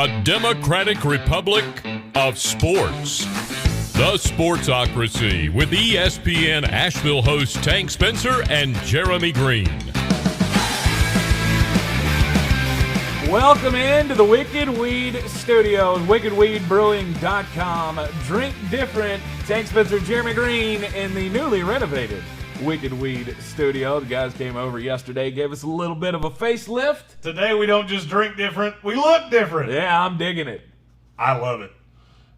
A democratic republic of sports. The Sportsocracy with ESPN Asheville hosts Tank Spencer and Jeremy Green. Welcome into the Wicked Weed Studios, wickedweedbrewing.com. Drink different. Tank Spencer, Jeremy Green in the newly renovated Wicked Weed Studio. The guys came over yesterday, gave us a little bit of a facelift. Today we don't just drink different, we look different. Yeah, I'm digging it. I love it.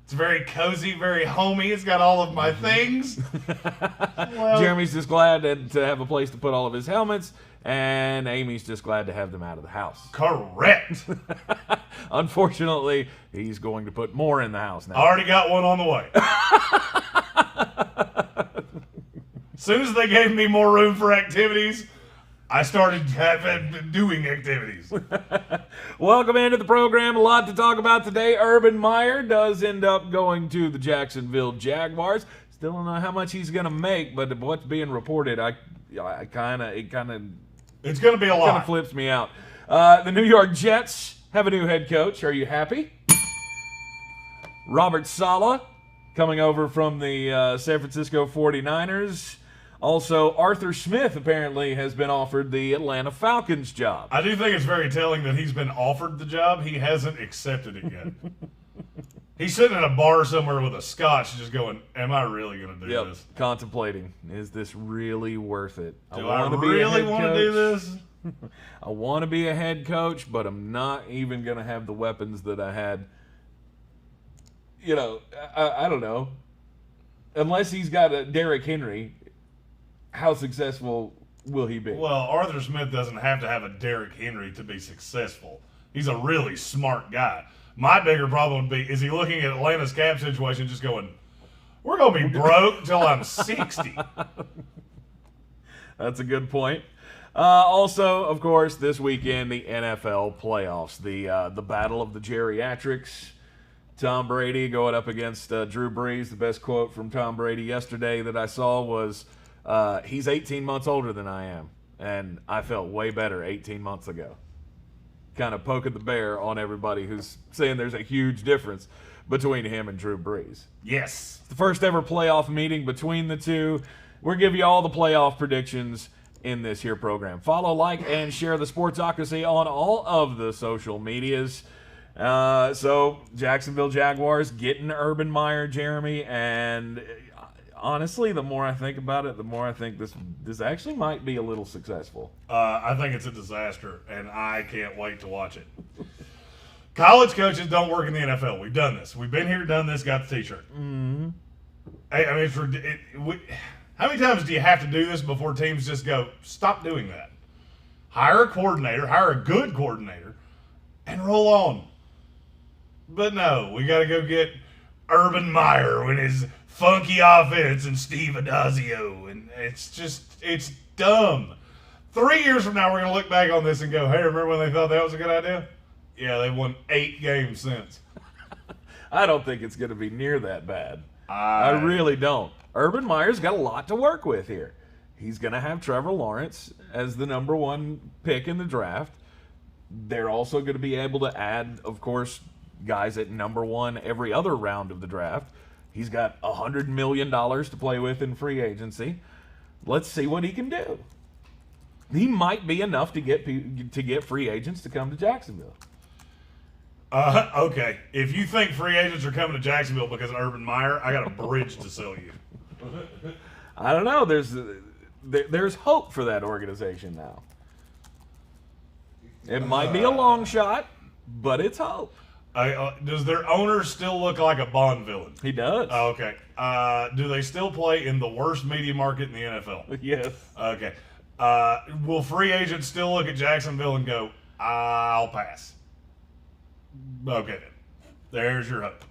It's very cozy, very homey. It's got all of my things. Well, Jeremy's just glad to have a place to put all of his helmets, and Amy's just glad to have them out of the house. correct. Unfortunately, he's going to put more in the house now. I already got one on the way. As soon as they gave me more room for activities, I started doing activities. Welcome into the program. A lot to talk about today. Urban Meyer does end up going to the Jacksonville Jaguars. Still don't know how much he's going to make, but what's being reported, it's going to be a lot. Kind of flips me out. The New York Jets have a new head coach. Are you happy? Robert Saleh coming over from the San Francisco 49ers. Also, Arthur Smith apparently has been offered the Atlanta Falcons job. I do think it's very telling that he's been offered the job. He hasn't accepted it yet. He's sitting at a bar somewhere with a scotch just going, am I really going to do this? Contemplating, is this really worth it? Do I really want to do this? I want to be a head coach, but I'm not even going to have the weapons that I had. You know, I don't know. Unless he's got a Derrick Henry, how successful will he be? Well, Arthur Smith doesn't have to have a Derrick Henry to be successful. He's a really smart guy. My bigger problem would be, is he looking at Atlanta's cap situation just going, we're going to be broke until I'm 60. That's a good point. Also, of course, this weekend, the NFL playoffs, the battle of the geriatrics. Tom Brady going up against Drew Brees. The best quote from Tom Brady yesterday that I saw was, he's 18 months older than I am, and I felt way better 18 months ago. Kind of poking the bear on everybody who's saying there's a huge difference between him and Drew Brees. Yes. It's the first ever playoff meeting between the two. We'll give you all the playoff predictions in this here program. Follow, like, and share the Sportsocracy on all of the social medias. So, Jacksonville Jaguars getting Urban Meyer, Jeremy, and honestly, the more I think about it, the more I think this actually might be a little successful. I think it's a disaster, and I can't wait to watch it. College coaches don't work in the NFL. We've done this. We've been here, done this, got the T-shirt. Mm-hmm. I mean, how many times do you have to do this before teams just go, stop doing that? Hire a coordinator, hire a good coordinator, and roll on. But no, we got to go get Urban Meyer and his funky offense and Steve Adazio, and it's dumb. 3 years from now, we're going to look back on this and go, hey, remember when they thought that was a good idea? Yeah, they won 8 games since. I don't think it's going to be near that bad. I really don't. Urban Meyer's got a lot to work with here. He's going to have Trevor Lawrence as the number 1 pick in the draft. They're also going to be able to add, of course, guys at number 1 every other round of the draft. He's got $100 million to play with in free agency. Let's see what he can do. He might be enough to get free agents to come to Jacksonville. Okay. If you think free agents are coming to Jacksonville because of Urban Meyer, I got a bridge to sell you. I don't know. There's hope for that organization now. It might be a long shot, but it's hope. Does their owner still look like a Bond villain? He does. Okay. Do they still play in the worst media market in the NFL? Yes. Okay. Will free agents still look at Jacksonville and go, I'll pass? Okay, then. There's your hope.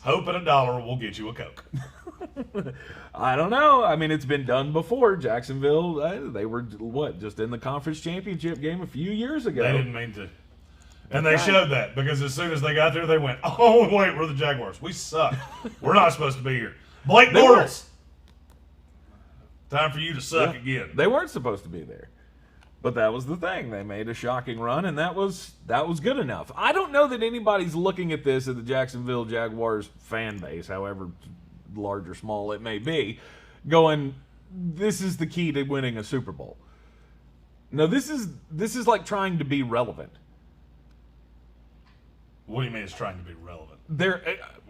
Hope and $1 will get you a Coke. I don't know. I mean, it's been done before. Jacksonville, they were, just in the conference championship game a few years ago. They didn't mean to. And they showed that because as soon as they got there, they went, oh, wait, we're the Jaguars. We suck. We're not supposed to be here. Blake Bortles. Time for you to suck again. They weren't supposed to be there. But that was the thing. They made a shocking run, and that was good enough. I don't know that anybody's looking at this at the Jacksonville Jaguars fan base, however large or small it may be, going, this is the key to winning a Super Bowl. No, this is like trying to be relevant. What do you mean it's trying to be relevant?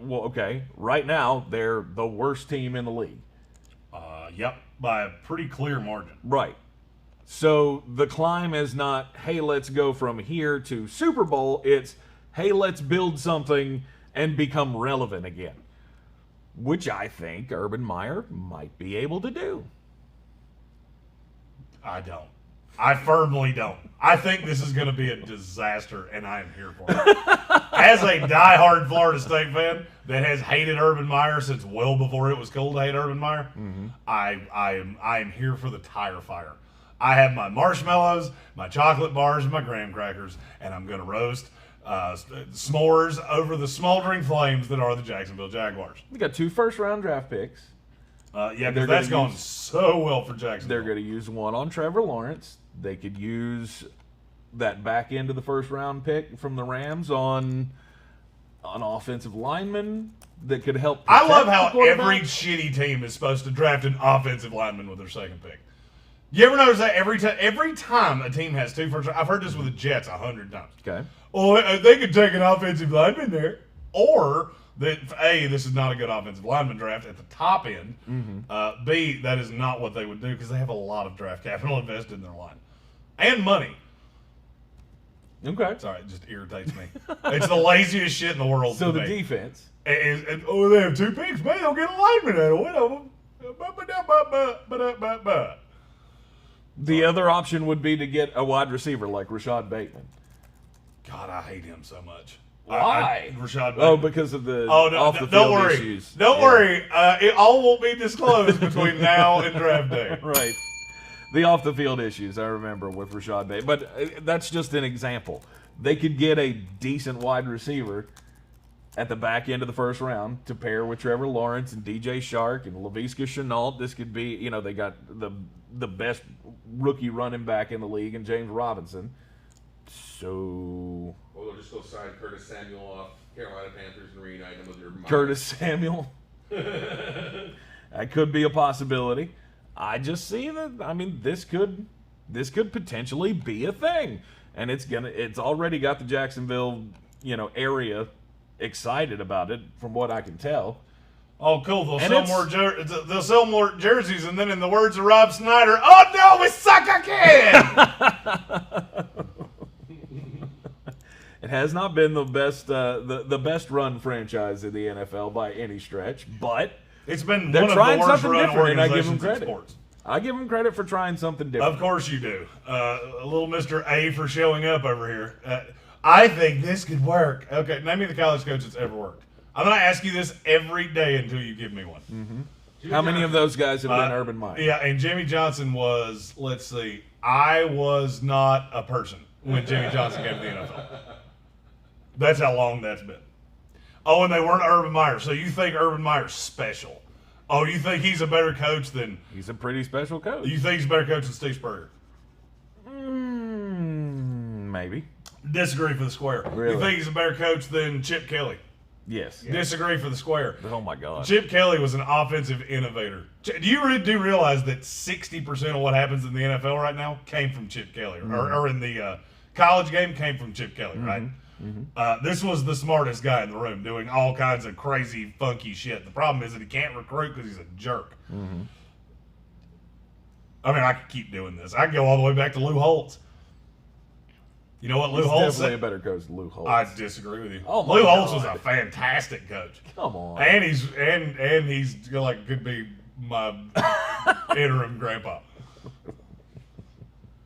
Okay. Right now, they're the worst team in the league. Yep, by a pretty clear margin. Right. So the climb is not, hey, let's go from here to Super Bowl. It's, hey, let's build something and become relevant again. Which I think Urban Meyer might be able to do. I don't. I firmly don't. I think this is going to be a disaster, and I am here for it. As a diehard Florida State fan that has hated Urban Meyer since well before it was cool to hate Urban Meyer, I am here for the tire fire. I have my marshmallows, my chocolate bars, and my graham crackers, and I'm going to roast s'mores over the smoldering flames that are the Jacksonville Jaguars. We got 2 first-round draft picks. Yeah, because that's gone so well for Jacksonville. They're going to use one on Trevor Lawrence. They could use that back end of the first-round pick from the Rams on an offensive lineman that could help. I love how every shitty team is supposed to draft an offensive lineman with their second pick. You ever notice that every time a team has 2 first? I've heard this with the Jets 100 times. Okay. Oh, they could take an offensive lineman there, or that A, this is not a good offensive lineman draft at the top end. B, that is not what they would do because they have a lot of draft capital invested in their line and money. Okay. Sorry, it just irritates me. It's the laziest shit in the world. So to the me. defense. And they have 2 picks. Man, they'll get a lineman out of one of them. The other option would be to get a wide receiver like Rashad Bateman. God, I hate him so much. Why? Rashad Bateman. Oh, because of the off-the-field don't worry. issues. Don't worry. It all won't be disclosed between now and draft day. Right. The off-the-field issues, I remember, with Rashad Bateman. But that's just an example. They could get a decent wide receiver at the back end of the first round to pair with Trevor Lawrence and DJ Shark and Laviska Shenault. This could be, they got the best rookie running back in the league in James Robinson. So... Well, they'll just go sign Curtis Samuel off Carolina Panthers and reunite him with your Myers. Curtis Samuel. That could be a possibility. I just see that, this could potentially be a thing. And it's already got the Jacksonville, area excited about it, from what I can tell. Oh, cool! They'll sell more jerseys, and then, in the words of Rob Snyder, "Oh no, we suck again." It has not been the best, the best run franchise in the NFL by any stretch, but it's been they're one of trying the worst something run different, and I give organizations them in credit. sports. I give them credit for trying something different. Of course you do. A little Mr. A for showing up over here. I think this could work. Okay, name me the college coach that's ever worked. I'm going to ask you this every day until you give me one. Mm-hmm. How many of those guys have been Urban Meyer? Yeah, and Jimmy Johnson was, let's see, I was not a person when Jimmy Johnson came to the NFL. That's how long that's been. Oh, and they weren't Urban Meyer. So you think Urban Meyer's special. Oh, you think he's a better coach than... He's a pretty special coach. You think he's a better coach than Steve Spurrier? Maybe. Disagree for the square. Really? You think he's a better coach than Chip Kelly? Yes. Disagree for the square. Oh, my God. Chip Kelly was an offensive innovator. Do you realize that 60% of what happens in the NFL right now came from Chip Kelly? Or in the college game came from Chip Kelly, right? This was the smartest guy in the room doing all kinds of crazy, funky shit. The problem is that he can't recruit because he's a jerk. I could keep doing this. I could go all the way back to Lou Holtz. You know what Lou Holtz definitely said? a better coach than Lou Holtz. I disagree with you. Oh my Lou Holtz God. was a fantastic coach. Come on. And he's could be my interim grandpa.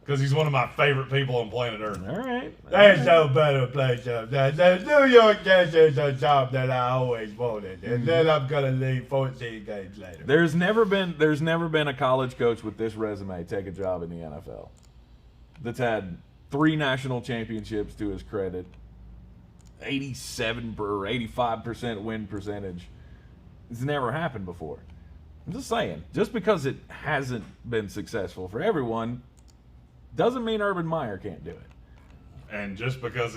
Because he's one of my favorite people on planet Earth. All right. There's no better place. New York Jets is a job that I always wanted. And then I'm going to leave 14 games later. There's never been a college coach with this resume take a job in the NFL that's had 3 national championships to his credit, 87 or 85% win percentage. It's never happened before. I'm just saying, just because it hasn't been successful for everyone Doesn't mean Urban Meyer can't do it. And just because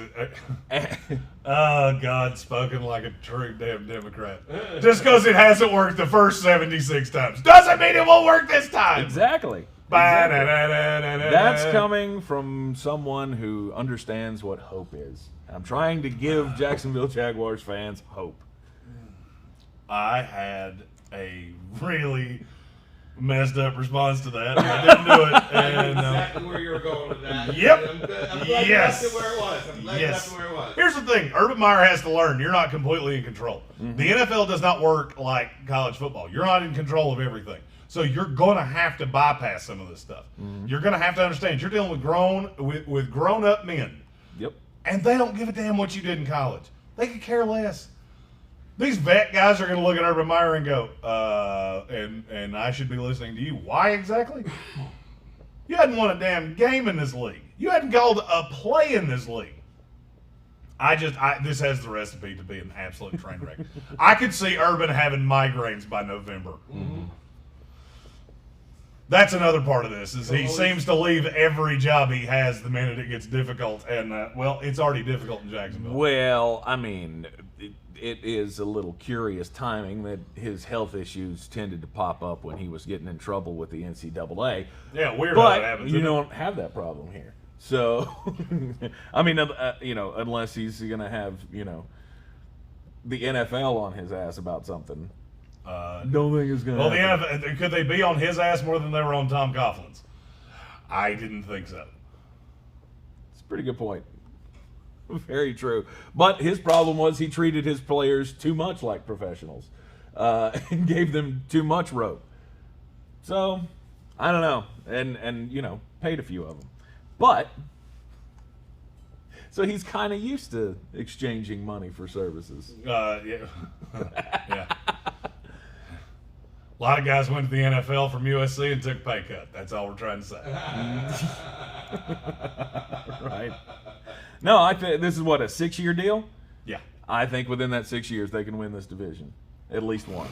oh, God, spoken like a true damn Democrat. Just because it hasn't worked the first 76 times doesn't mean it won't work this time. Exactly. That's coming from someone who understands what hope is. I'm trying to give Jacksonville Jaguars fans hope. I had a really messed up response to that. I didn't do it. And, exactly where you were going with that. Yep. I'm glad Yes. that's where it was. I'm glad that's where it was. Here's the thing. Urban Meyer has to learn you're not completely in control. Mm-hmm. The NFL does not work like college football. You're not in control of everything. So you're going to have to bypass some of this stuff. Mm-hmm. You're going to have to understand you're dealing with grown-up men. Yep. And they don't give a damn what you did in college. They could care less. These vet guys are going to look at Urban Meyer and go, and I should be listening to you. Why exactly? You hadn't won a damn game in this league. You hadn't called a play in this league. This has the recipe to be an absolute train wreck. I could see Urban having migraines by November. Mm-hmm. That's another part of this, is he seems to leave every job he has the minute it gets difficult. And, it's already difficult in Jacksonville. Well, I mean, it is a little curious timing that his health issues tended to pop up when he was getting in trouble with the NCAA. Yeah, weird how that But happens. you don't have that problem here. So, I mean, unless he's going to have, the NFL on his ass about something. Don't think it's going to happen. The NFL, could they be on his ass more than they were on Tom Coughlin's? I didn't think so. It's a pretty good point. Very true. But his problem was he treated his players too much like professionals and gave them too much rope. So, I don't know. And paid a few of them. But, so he's kind of used to exchanging money for services. Yeah. Yeah. A lot of guys went to the NFL from USC and took a pay cut. That's all we're trying to say. Right. No, I think this is what, a 6-year deal? Yeah. I think within that 6 years they can win this division. At least once.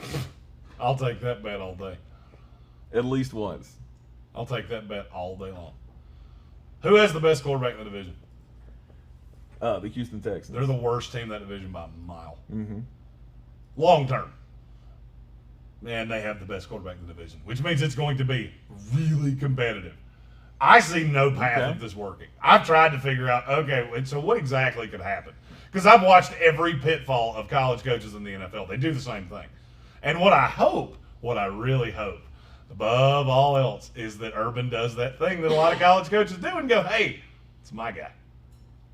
I'll take that bet all day. At least once. I'll take that bet all day long. Who has the best quarterback in the division? The Houston Texans. They're the worst team in that division by a mile. Mm-hmm. Long term. And they have the best quarterback in the division, which means it's going to be really competitive. I see no path of this working. I've tried to figure out, so what exactly could happen? Because I've watched every pitfall of college coaches in the NFL. They do the same thing. And what I really hope, above all else, is that Urban does that thing that a lot of college coaches do and go, hey, it's my guy.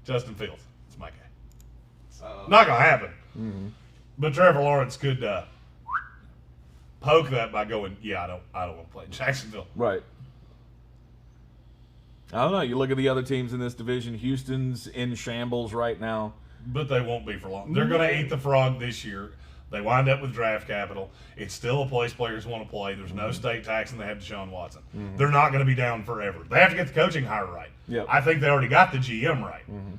Justin Fields, it's my guy. Not going to happen. Mm-hmm. But Trevor Lawrence could poke that by going, I don't want to play in Jacksonville. Right. I don't know. You look at the other teams in this division. Houston's in shambles right now. But they won't be for long. They're going to eat the frog this year. They wind up with draft capital. It's still a place players want to play. There's no state tax, and they have Deshaun Watson. Mm-hmm. They're not going to be down forever. They have to get the coaching hire right. Yep. I think they already got the GM right. Mm-hmm.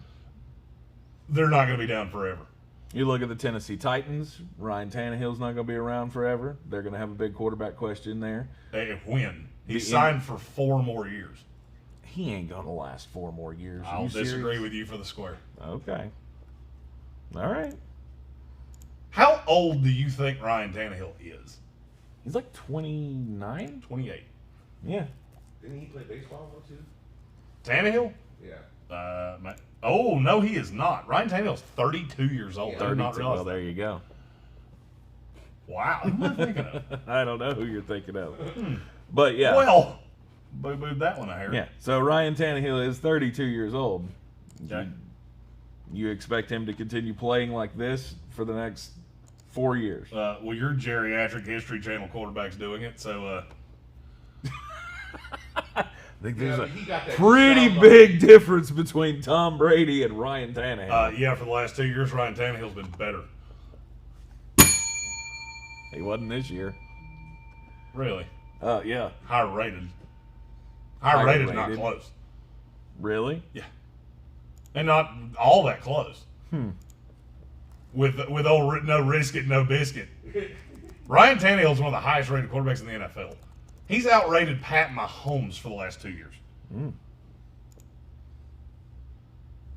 They're not going to be down forever. You look at the Tennessee Titans. Ryan Tannehill's not going to be around forever. They're going to have a big quarterback question there. When? He signed for 4 more years. He ain't going to last 4 more years. I'll disagree with you for the square. Okay. All right. How old do you think Ryan Tannehill is? He's like 29? 28. Yeah. Didn't he play baseball too? Tannehill? Yeah. Oh, no, he is not. Ryan Tannehill's 32 years old. Yeah, I did not realize well, that. there you go. Wow. Who am I thinking of? I don't know who you're thinking of. But, yeah. Well, boo-booed that one, I heard. Yeah. So, Ryan Tannehill is 32 years old. Okay. You expect him to continue playing like this for the next 4 years? Well, your geriatric History Channel quarterback's doing it, so... I think there's a he got that pretty sound big difference between Tom Brady and Ryan Tannehill. yeah, for the last 2 years, Ryan Tannehill's been better. He wasn't this year. Really? Yeah. Higher rated. Higher rated, not close. Really? Yeah. And not all that close. With old no risk it, no biscuit. Ryan Tannehill's one of the highest rated quarterbacks in the NFL. He's outrated Pat Mahomes for the last 2 years.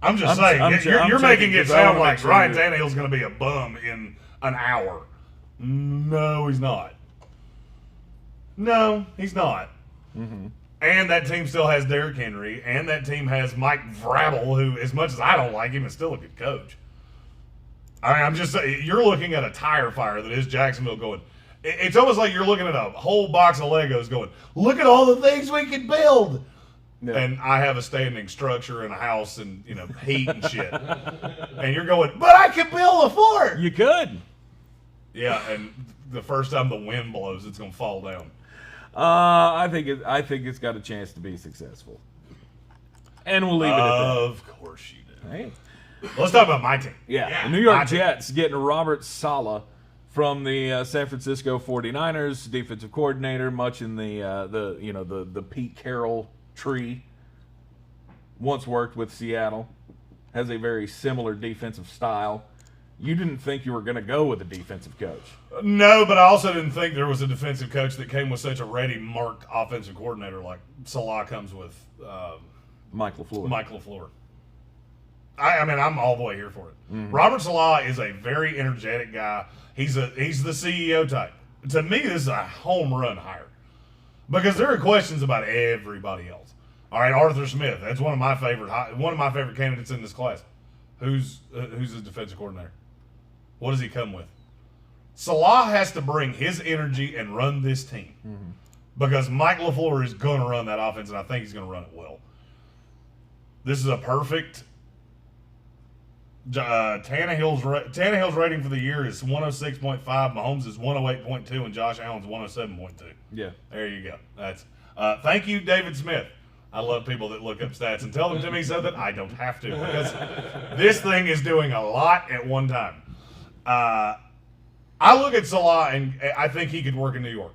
I'm just saying, you're making it sound like Ryan sure Tannehill's going to be a bum in an hour. No, he's not. No, he's not. Mm-hmm. And that team still has Derrick Henry, and that team has Mike Vrabel, who, as much as I don't like him, is still a good coach. I mean, I'm just saying, you're looking at a tire fire that is Jacksonville going. It's almost like you're looking at a whole box of Legos going, look at all the things we can build. Yeah. And I have a standing structure and a house and, heat and shit. And you're going, but I can build a fort. You could. Yeah, and the first time the wind blows, it's going to fall down. I think it's got a chance to be successful. And we'll leave it at that. Of course you do. Hey. Let's talk about my team. Yeah. The New York Jets getting Robert Saleh from the San Francisco 49ers, defensive coordinator, much in the Pete Carroll tree. Once worked with Seattle, has a very similar defensive style. You didn't think you were going to go with a defensive coach. No, but I also didn't think there was a defensive coach that came with such a ready-marked offensive coordinator like Saleh comes with. Mike LaFleur. I mean, I'm all the way here for it. Mm-hmm. Robert Saleh is a very energetic guy. He's the CEO type. To me, this is a home run hire because there are questions about everybody else. All right, Arthur Smith. That's one of my favorite candidates in this class. Who's his defensive coordinator? What does he come with? Saleh has to bring his energy and run this team because Mike LaFleur is going to run that offense, and I think he's going to run it well. This is a perfect. Tannehill's rating for the year is 106.5. Mahomes is 108.2, and Josh Allen's 107.2. Yeah, there you go. That's thank you, David Smith. I love people that look up stats and tell them to me so that I don't have to because this thing is doing a lot at one time. I look at Saleh and I think he could work in New York.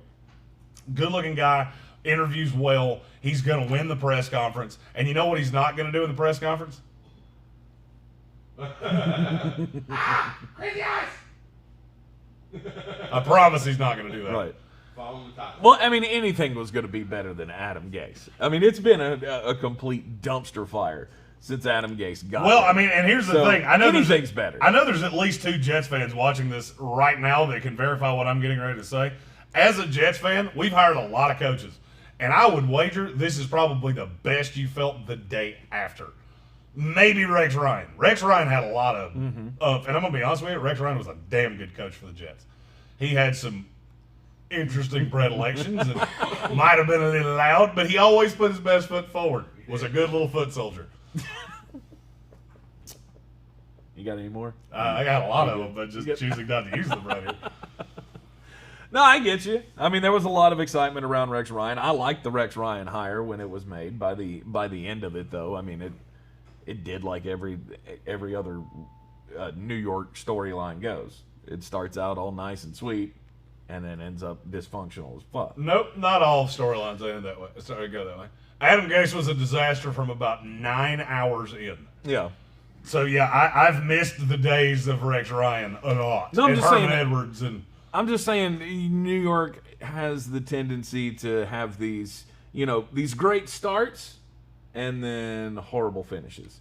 Good-looking guy, interviews well. He's going to win the press conference. And you know what he's not going to do in the press conference? Crazy eyes! I promise he's not going to do that. Right. Follow the top. Well, I mean, anything was going to be better than Adam Gase. I mean, it's been a complete dumpster fire since Adam Gase got Well, there. I mean, and here's the thing. I know anything's better. I know there's at least 2 Jets fans watching this right now that can verify what I'm getting ready to say. As a Jets fan, we've hired a lot of coaches. And I would wager this is probably the best you felt the day after. Maybe Rex Ryan. Rex Ryan had a lot of, and I'm going to be honest with you, Rex Ryan was a damn good coach for the Jets. He had some interesting predilections and might have been a little loud, but he always put his best foot forward. Was a good little foot soldier. You got any more? I got a lot of them, but just choosing not to use them right here. No, I get you. I mean, there was a lot of excitement around Rex Ryan. I liked the Rex Ryan hire when it was made. By the end of it, though, I mean it did like every other New York storyline goes. It starts out all nice and sweet, and then ends up dysfunctional as fuck. Nope, not all storylines end that way. Sorry, go that way. Adam Gase was a disaster from about 9 hours in. Yeah. So yeah, I've missed the days of Rex Ryan a lot. No, I'm and just Herman saying. Edwards and. I'm just saying, New York has the tendency to have these great starts and then horrible finishes.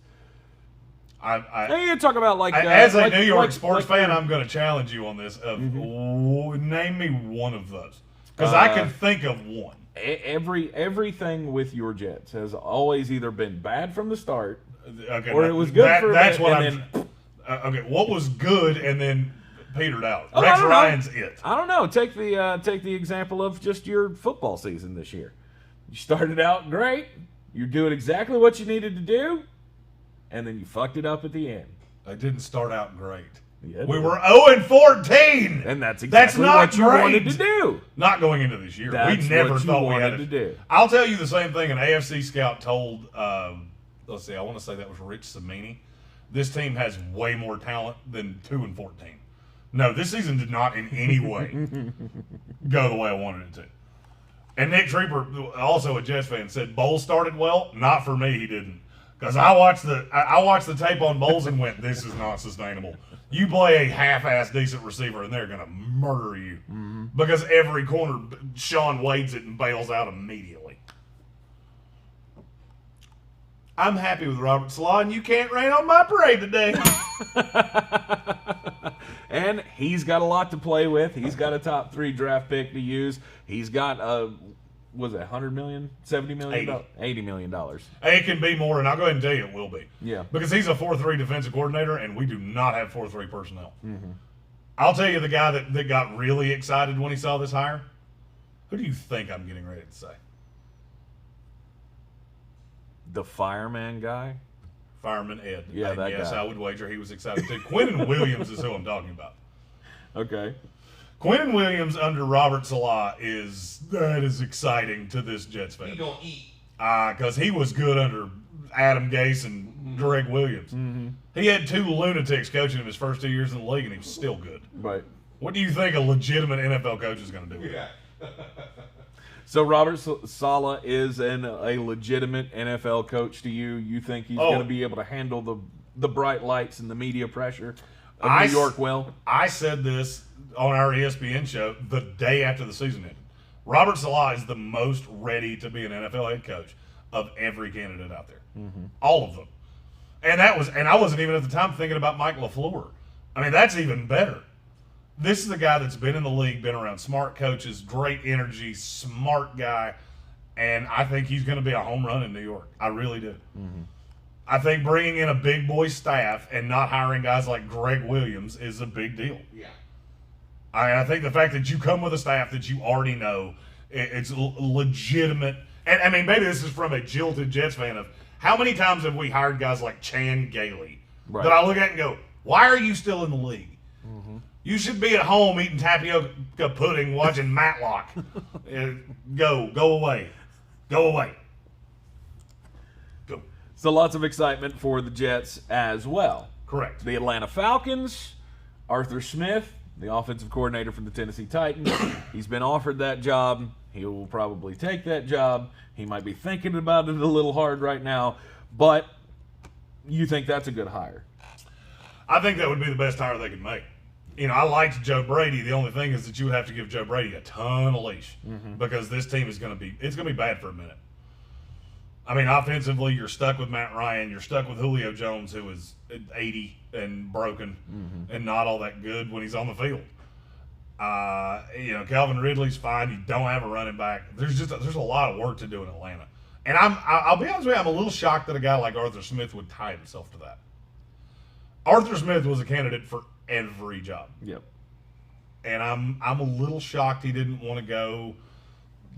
I you talk about as a New York sports fan, I'm going to challenge you on this. Name me one of those, because I can think of one. Everything with your Jets has always either been bad from the start, or it was good for a that's bit, what and I'm. Okay, what was good and then petered out? Oh, Rex Ryan's it. I don't know. Take the example of just your football season this year. You started out great. You're doing exactly what you needed to do, and then you fucked it up at the end. I didn't start out great. Yeah, we were 0-14, and that's exactly what you wanted to do. Not going into this year, that's we never what you thought we wanted had to do. I'll tell you the same thing an AFC scout told. Let's see, I want to say that was Rich Samini. This team has way more talent than 2-14. No, this season did not in any way go the way I wanted it to. And Nick Trieper, also a Jets fan, said Bowles started well. Not for me, he didn't. Because I watched the tape on Bowles and went, this is not sustainable. You play a half-ass decent receiver and they're going to murder you. Mm-hmm. Because every corner, Sean Wades it and bails out immediately. I'm happy with Robert Saleh, and you can't rain on my parade today. And he's got a lot to play with. He's got a top 3 draft pick to use. He's got was it $100 million, $70 million, $80 million. It can be more, and I'll go ahead and tell you it will be. Yeah, because he's a 4-3 defensive coordinator, and we do not have 4-3 personnel. I'll tell you the guy that got really excited when he saw this hire. Who do you think I'm getting ready to say? the fireman guy. Fireman Ed. Yeah, and that yes, guy. I would wager he was excited too. Quinnen Williams is who I'm talking about. Okay. Quinnen Williams under Robert Saleh is exciting to this Jets fan. He gonna eat. Because he was good under Adam Gase and Greg Williams. Mm-hmm. He had 2 lunatics coaching him his first 2 years in the league, and he was still good. Right. What do you think a legitimate NFL coach is going to do with Yeah. So Robert Saleh is a legitimate NFL coach to you. You think he's going to be able to handle the bright lights and the media pressure of New York well? I said this on our ESPN show the day after the season ended. Robert Saleh is the most ready to be an NFL head coach of every candidate out there. Mm-hmm. All of them. And I wasn't even at the time thinking about Mike LaFleur. I mean, that's even better. This is a guy that's been in the league, been around smart coaches, great energy, smart guy, and I think he's going to be a home run in New York. I really do. Mm-hmm. I think bringing in a big boy staff and not hiring guys like Greg Williams is a big deal. Yeah. I think the fact that you come with a staff that you already know, it's legitimate. And, I mean, maybe this is from a jilted Jets fan of how many times have we hired guys like Chan Gailey that I look at and go, why are you still in the league? Mm-hmm. You should be at home eating tapioca pudding, watching Matlock. Go away. Go away. Go. So lots of excitement for the Jets as well. Correct. The Atlanta Falcons, Arthur Smith, the offensive coordinator from the Tennessee Titans. He's been offered that job. He will probably take that job. He might be thinking about it a little hard right now, but you think that's a good hire? I think that would be the best hire they could make. You know, I liked Joe Brady. The only thing is that you would have to give Joe Brady a ton of leash because this team is going to be bad for a minute. I mean, offensively, you're stuck with Matt Ryan. You're stuck with Julio Jones, who is 80 and broken and not all that good when he's on the field. You know, Calvin Ridley's fine. You don't have a running back. There's a lot of work to do in Atlanta. And I'll be honest with you, I'm a little shocked that a guy like Arthur Smith would tie himself to that. Arthur Smith was a candidate for every job. Yep. And I'm a little shocked he didn't want to go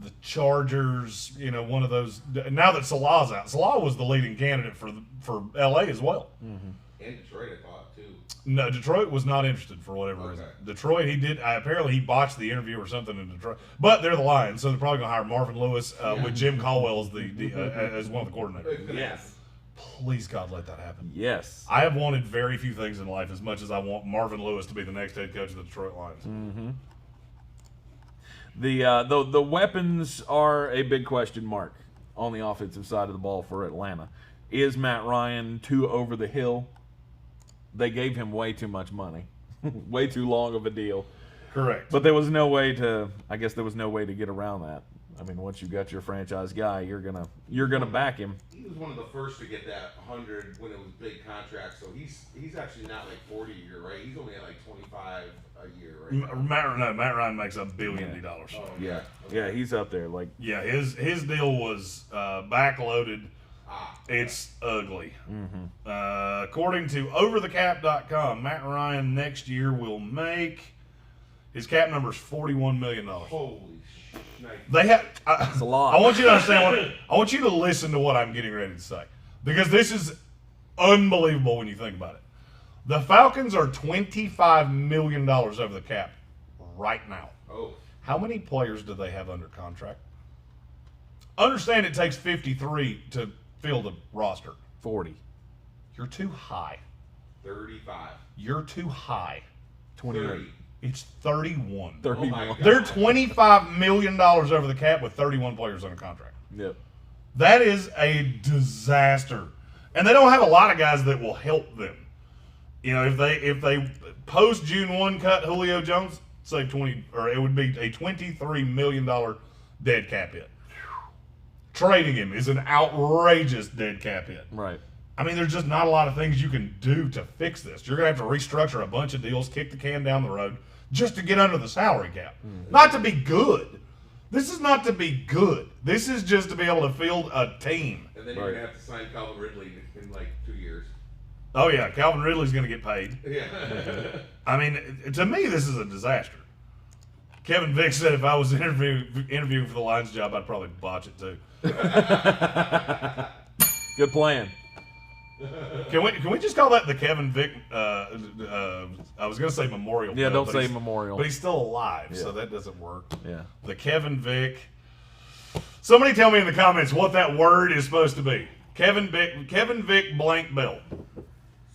the Chargers, you know, one of those. Now that Salah's out, Salah was the leading candidate for LA as well. Mm-hmm. And Detroit, I thought, too. No, Detroit was not interested for whatever reason. Detroit, he did. Apparently, he botched the interview or something in Detroit. But they're the Lions, so they're probably going to hire Marvin Lewis with Jim Caldwell as one of the coordinators. Yes. Please, God, let that happen. Yes. I have wanted very few things in life as much as I want Marvin Lewis to be the next head coach of the Detroit Lions. Mm-hmm. The weapons are a big question mark on the offensive side of the ball for Atlanta. Is Matt Ryan too over the hill? They gave him way too much money, way too long of a deal. Correct. But there was no way to get around that. I mean, once you got your franchise guy, you're gonna back him. He was one of the first to get that 100 when it was big contract. So he's actually not like 40 a year, right? He's only at like 25 a year, right? Matt Ryan makes $1 billion. Oh, Yeah, okay. yeah, he's up there. Like, Yeah, his deal was backloaded. It's ugly. mm-hmm. According to overthecap.com, Matt Ryan next year will make his cap number is $41 million. Holy shit! They have. That's a lot. I want you to understand. I want you to listen to what I'm getting ready to say because this is unbelievable when you think about it. The Falcons are $25 million over the cap right now. Oh. How many players do they have under contract? Understand it takes 53 to fill the roster. 40, You're too high. 35. You're too high. 28, 30. It's 31. 31. Oh my God. They're $25 million over the cap with 31 players under contract. Yep. That is a disaster. And they don't have a lot of guys that will help them. You know, if they post June 1 cut Julio Jones, save 20, or it would be a $23 million dead cap hit. trading him is an outrageous dead cap hit. Right. I mean, there's just not a lot of things you can do to fix this. You're going to have to restructure a bunch of deals, kick the can down the road, just to get under the salary cap. Not to be good. This is not to be good. This is just to be able to field a team. And then you're going to have to sign Calvin Ridley in like 2 years. Oh, yeah. Calvin Ridley's going to get paid. Yeah. I mean, to me, this is a disaster. Kevin Vick said if I was interviewing for the Lions job, I'd probably botch it too. Good plan. Can we just call that the Kevin Vick? I was going to say memorial. Yeah, bill, don't say memorial. But he's still alive, Yeah. so that doesn't work. Yeah. The Kevin Vick. Somebody tell me in the comments what that word is supposed to be. Kevin Vick blank bill.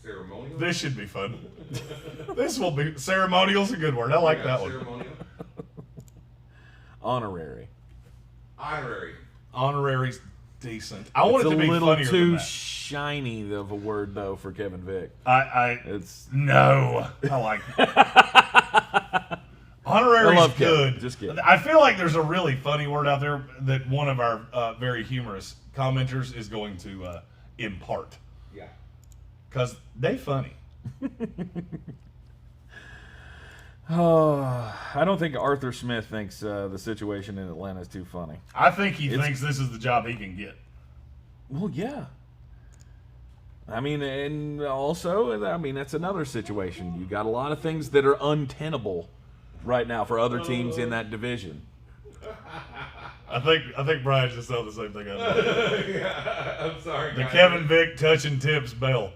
Ceremonial? This should be fun. This will be ceremonial's a good word. I like that one. Ceremonial? Honorary. Honorary. Honorary's decent. I want It's it to be a little funnier than too that. shiny of a word though for Kevin Vick. It's No, I like it. Honorary I is love Kevin. good. Just kidding. I feel like there's a really funny word out there that one of our very humorous commenters is going to impart. Yeah. Because they funny. Oh, I don't think Arthur Smith thinks the situation in Atlanta is too funny. I think he thinks this is the job he can get. Well, yeah. I mean, and also, I mean, that's another situation. You got a lot of things that are untenable right now for other teams in that division. I think Brian just saw the same thing I did. Yeah, I'm sorry. The guys. Kevin Vick touching tips bell.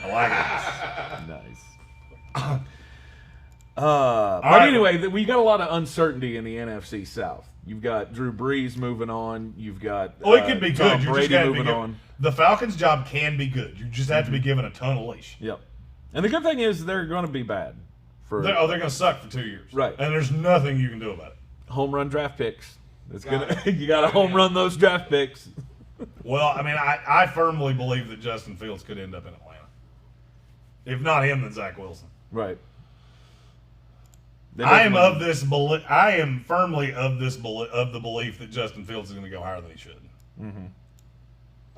I like it. Nice. But right. anyway, we got a lot of uncertainty in the NFC South. You've got Drew Brees moving on. You've got Oh, it could be Tom good. You Brady just got to be moving given, on. The Falcons' job can be good. You just have to be given a ton of leash. Yep. And the good thing is they're going to be bad for They're going to suck for 2 years. Right. And there's nothing you can do about it. home run draft picks. It's Got gonna it. you got to home run those draft picks. Well, I mean, I firmly believe that Justin Fields could end up in Atlanta. If not him, then Zach Wilson. Right. I am firmly of the belief that Justin Fields is going to go higher than he should. Mm-hmm.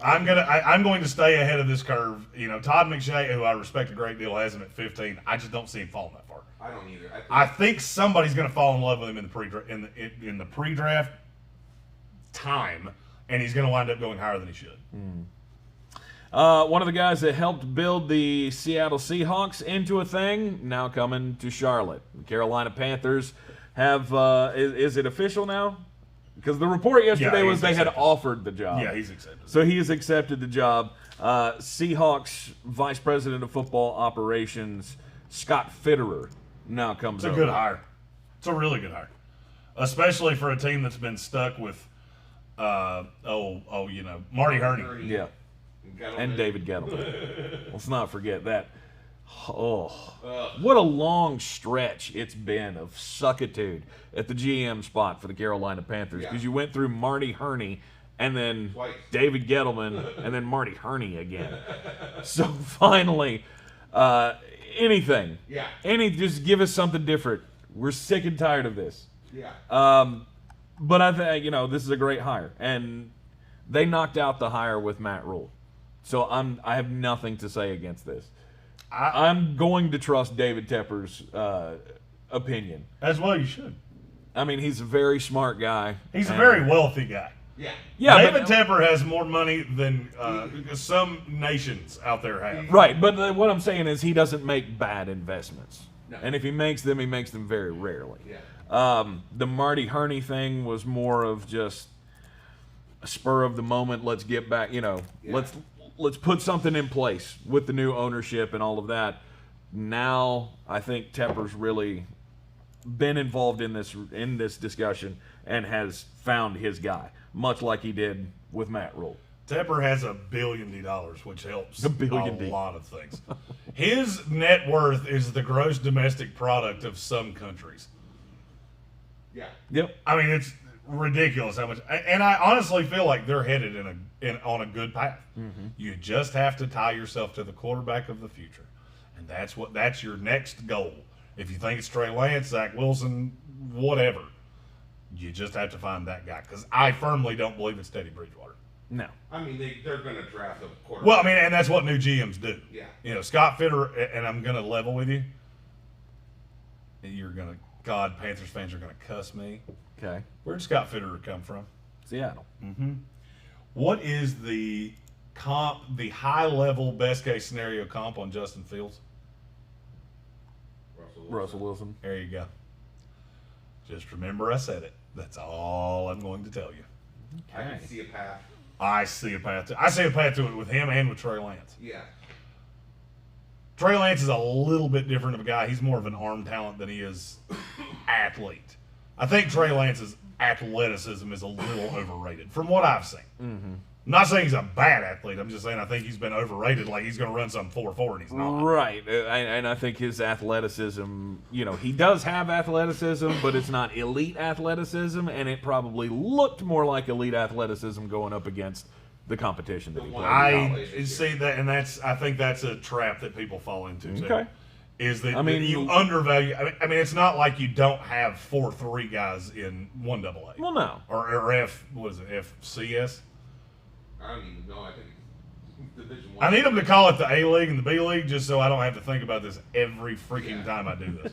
I'm going to stay ahead of this curve. You know, Todd McShay, who I respect a great deal, has him at 15. I just don't see him falling that far. I don't either. I think somebody's going to fall in love with him in the pre-draft time, and he's going to wind up going higher than he should. One of the guys that helped build the Seattle Seahawks into a thing, now coming to Charlotte. The Carolina Panthers have, is it official now? Because the report yesterday was they had offered the job. Yeah, he's accepted. So he has accepted the job. Seahawks Vice President of Football Operations, Scott Fitterer, now comes It's a over. good hire. It's a really good hire. Especially for a team that's been stuck with, Marty Hurney. Yeah. And David Gettleman. Let's not forget that. Oh, what a long stretch it's been of suckitude at the GM spot for the Carolina Panthers, because you went through Marty Hurney and then Twice. David Gettleman and then Marty Hurney again. So finally, anything. Yeah. Just give us something different. We're sick and tired of this. Yeah. But I think, this is a great hire. And they knocked out the hire with Matt Rule. So I have nothing to say against this. I'm going to trust David Tepper's opinion. As well you should. I mean, he's a very smart guy. He's a very wealthy guy. Yeah. Yeah, David Tepper has more money than some nations out there have. right. But what I'm saying is he doesn't make bad investments. No. And if he makes them very rarely. Yeah. The Marty Hurney thing was more of just a spur of the moment. Let's get back, let's put something in place with the new ownership and all of that. Now I think Tepper's really been involved in this discussion and has found his guy, much like he did with Matt Rule. Tepper has $1 billion, which helps $1 billion. a lot of things. His net worth is the gross domestic product of some countries. Yeah. Yep. I mean, it's ridiculous how much. And I honestly feel like they're headed on a good path. Mm-hmm. You just have to tie yourself to the quarterback of the future, and that's your next goal. If you think it's Trey Lance, Zach Wilson, whatever, You just have to find that guy, because I firmly don't believe it's Teddy Bridgewater. No. I mean, they're going to draft a quarterback. Well, I mean, and that's what new GMs do. Yeah. Scott Fitter, and I'm going to level with you. God, Panthers fans are going to cuss me. Okay. Where did Scott Fitter come from? Seattle. What is the high-level best-case scenario comp on Justin Fields? Russell Wilson. There you go. Just remember I said it. That's all I'm going to tell you. I can see a path. I see a path to it with him and with Trey Lance. Yeah. Trey Lance is a little bit different of a guy. He's more of an arm talent than he is athlete. I think Trey Lance's athleticism is a little overrated from what I've seen. I'm not saying he's a bad athlete. I'm just saying I think he's been overrated. Like he's going to run some 4.4 and he's not. Right. And I think his athleticism, he does have athleticism, but it's not elite athleticism, and it probably looked more like elite athleticism going up against the competition that he played. I see that, and I think that's a trap that people fall into too. Okay. Is that you undervalue? I mean, it's not like you don't have 4.3 guys in 1AA. Well, no. Or FCS. I don't even know. I think it's Division I need them to call it the A League and the B League just so I don't have to think about this every freaking time I do this.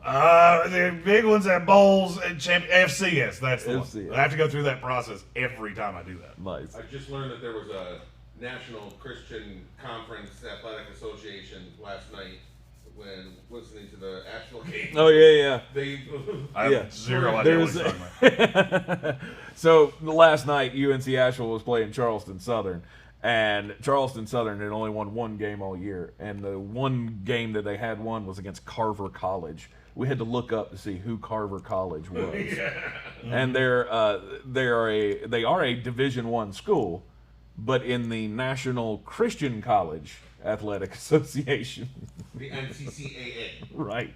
The big ones at bowls and FCS. That's the FCS. one. I have to go through that process every time I do that. Nice. I just learned that there was a National Christian Conference Athletic Association last night when listening to the Asheville game. Oh, yeah. I have zero idea what you're talking about. So last night, UNC Asheville was playing Charleston Southern, and Charleston Southern had only won one game all year, and the one game that they had won was against Carver College. We had to look up to see who Carver College was, and they are a Division I school, but in the National Christian College Athletic Association. The NCCAA. Right.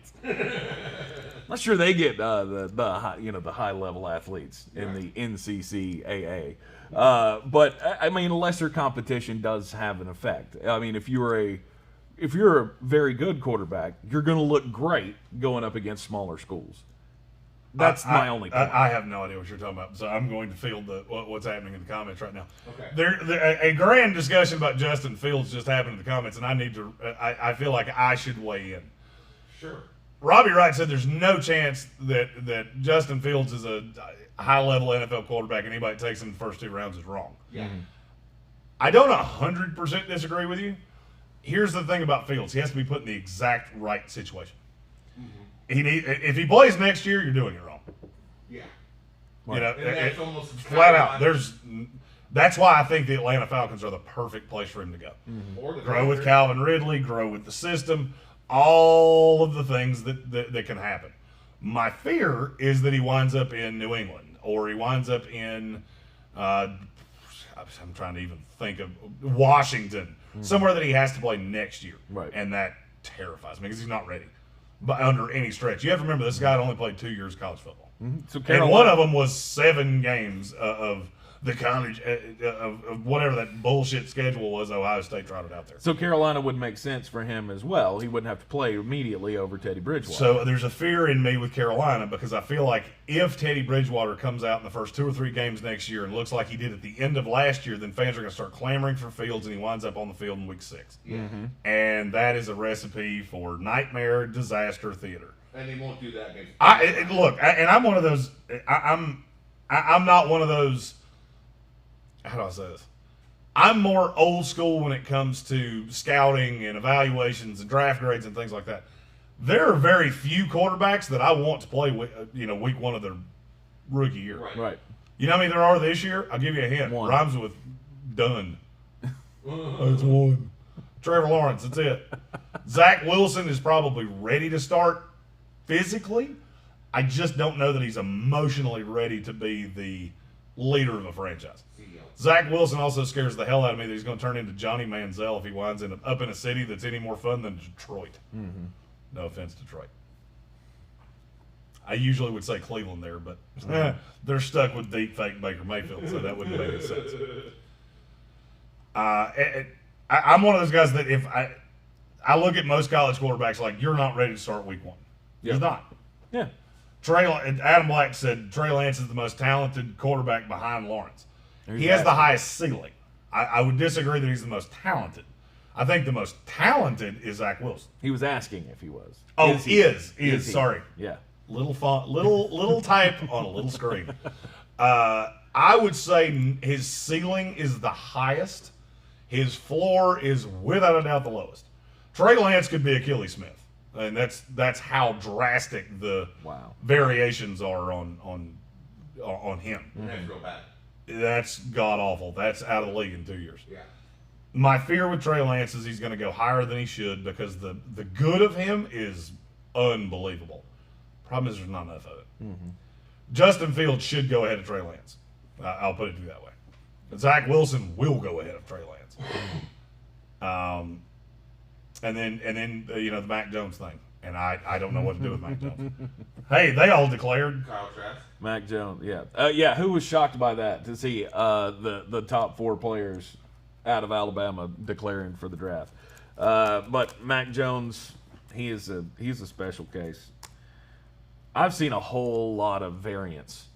Not sure they get the high level athletes in the NCCAA, but I mean lesser competition does have an effect. I mean if you're a very good quarterback, you're going to look great going up against smaller schools. That's my only point. I have no idea what you're talking about, so I'm going to field what's happening in the comments right now. Okay. A grand discussion about Justin Fields just happened in the comments, and I feel like I should weigh in. Sure. Robbie Wright said there's no chance that Justin Fields is a high-level NFL quarterback, and anybody takes him in the first 2 rounds is wrong. Yeah. I don't 100% disagree with you. Here's the thing about Fields. He has to be put in the exact right situation. If he plays next year, you're doing it wrong. Yeah. And that's almost flat out. That's why I think the Atlanta Falcons are the perfect place for him to go. Grow with Calvin Ridley, grow with the system, all of the things that can happen. My fear is that he winds up in New England, or he winds up in I'm trying to even think of Washington, somewhere that he has to play next year. Right. And that terrifies me because he's not ready. But under any stretch. You have to remember this guy had only played 2 years of college football. So And one of them was 7 games of the college, of whatever that bullshit schedule was Ohio State trotted out there. So Carolina would make sense for him as well. He wouldn't have to play immediately over Teddy Bridgewater. So there's a fear in me with Carolina because I feel like if Teddy Bridgewater comes out in the first 2 or 3 games next year and looks like he did at the end of last year, then fans are going to start clamoring for Fields and he winds up on the field in week 6. Yeah. And that is a recipe for nightmare, disaster theater. And they won't do that against. I'm one of those. I'm not one of those. How do I say this? I'm more old school when it comes to scouting and evaluations and draft grades and things like that. There are very few quarterbacks that I want to play with, week 1 of their rookie year. Right. You know how many there are this year? I'll give you a hint. 1. Rhymes with done. That's 1. Trevor Lawrence, that's it. Zach Wilson is probably ready to start physically. I just don't know that he's emotionally ready to be the leader of a franchise. Zach Wilson also scares the hell out of me that he's going to turn into Johnny Manziel if he winds up in a city that's any more fun than Detroit. No offense, Detroit. I usually would say Cleveland there, but they're stuck with deep fake Baker Mayfield, so that wouldn't make any sense. I'm one of those guys that if I look at most college quarterbacks like, you're not ready to start week 1. Yeah. He's not. Yeah. Adam Black said Trey Lance is the most talented quarterback behind Lawrence. He has the highest ceiling. I would disagree that he's the most talented. I think the most talented is Zach Wilson. He was asking if he was. Oh, Is he? sorry. Yeah. Little font, little type on a little screen. I would say his ceiling is the highest. His floor is without a doubt the lowest. Trey Lance could be Achilles Smith, and that's how drastic the variations are on him. That's real bad. That's god awful. That's out of the league in 2 years. Yeah. My fear with Trey Lance is he's going to go higher than he should because the good of him is unbelievable. Problem is there's not enough of it. Mm-hmm. Justin Fields should go ahead of Trey Lance. I'll put it to you that way. Zach Wilson will go ahead of Trey Lance. And then the Mac Jones thing. And I don't know what to do with Mac Jones. Hey, they all declared. Kyle Trask. Mac Jones, yeah. Who was shocked by that to see the top 4 players out of Alabama declaring for the draft? But Mac Jones, he's a special case. I've seen a whole lot of variance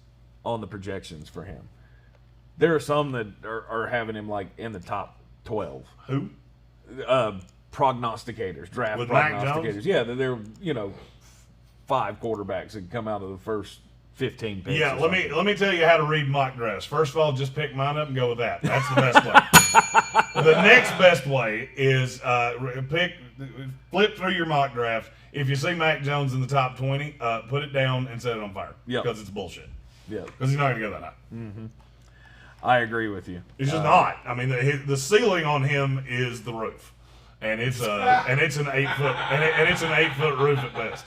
on the projections for him. There are some that are having him like in the top 12. Who? Prognosticators, draft With Mac prognosticators. Jones? Yeah, they're 5 quarterbacks that come out of the first 15 picks. Yeah, let me tell you how to read mock drafts. First of all, just pick mine up and go with that. That's the best way. The next best way is flip through your mock draft. If you see Mac Jones in the top 20, put it down and set it on fire. Yep. Because it's bullshit. Yeah, because he's not going to go that high. Mm-hmm. I agree with you. He's just not. I mean, the ceiling on him is the roof, and it's an 8-foot and it's an 8-foot roof at best.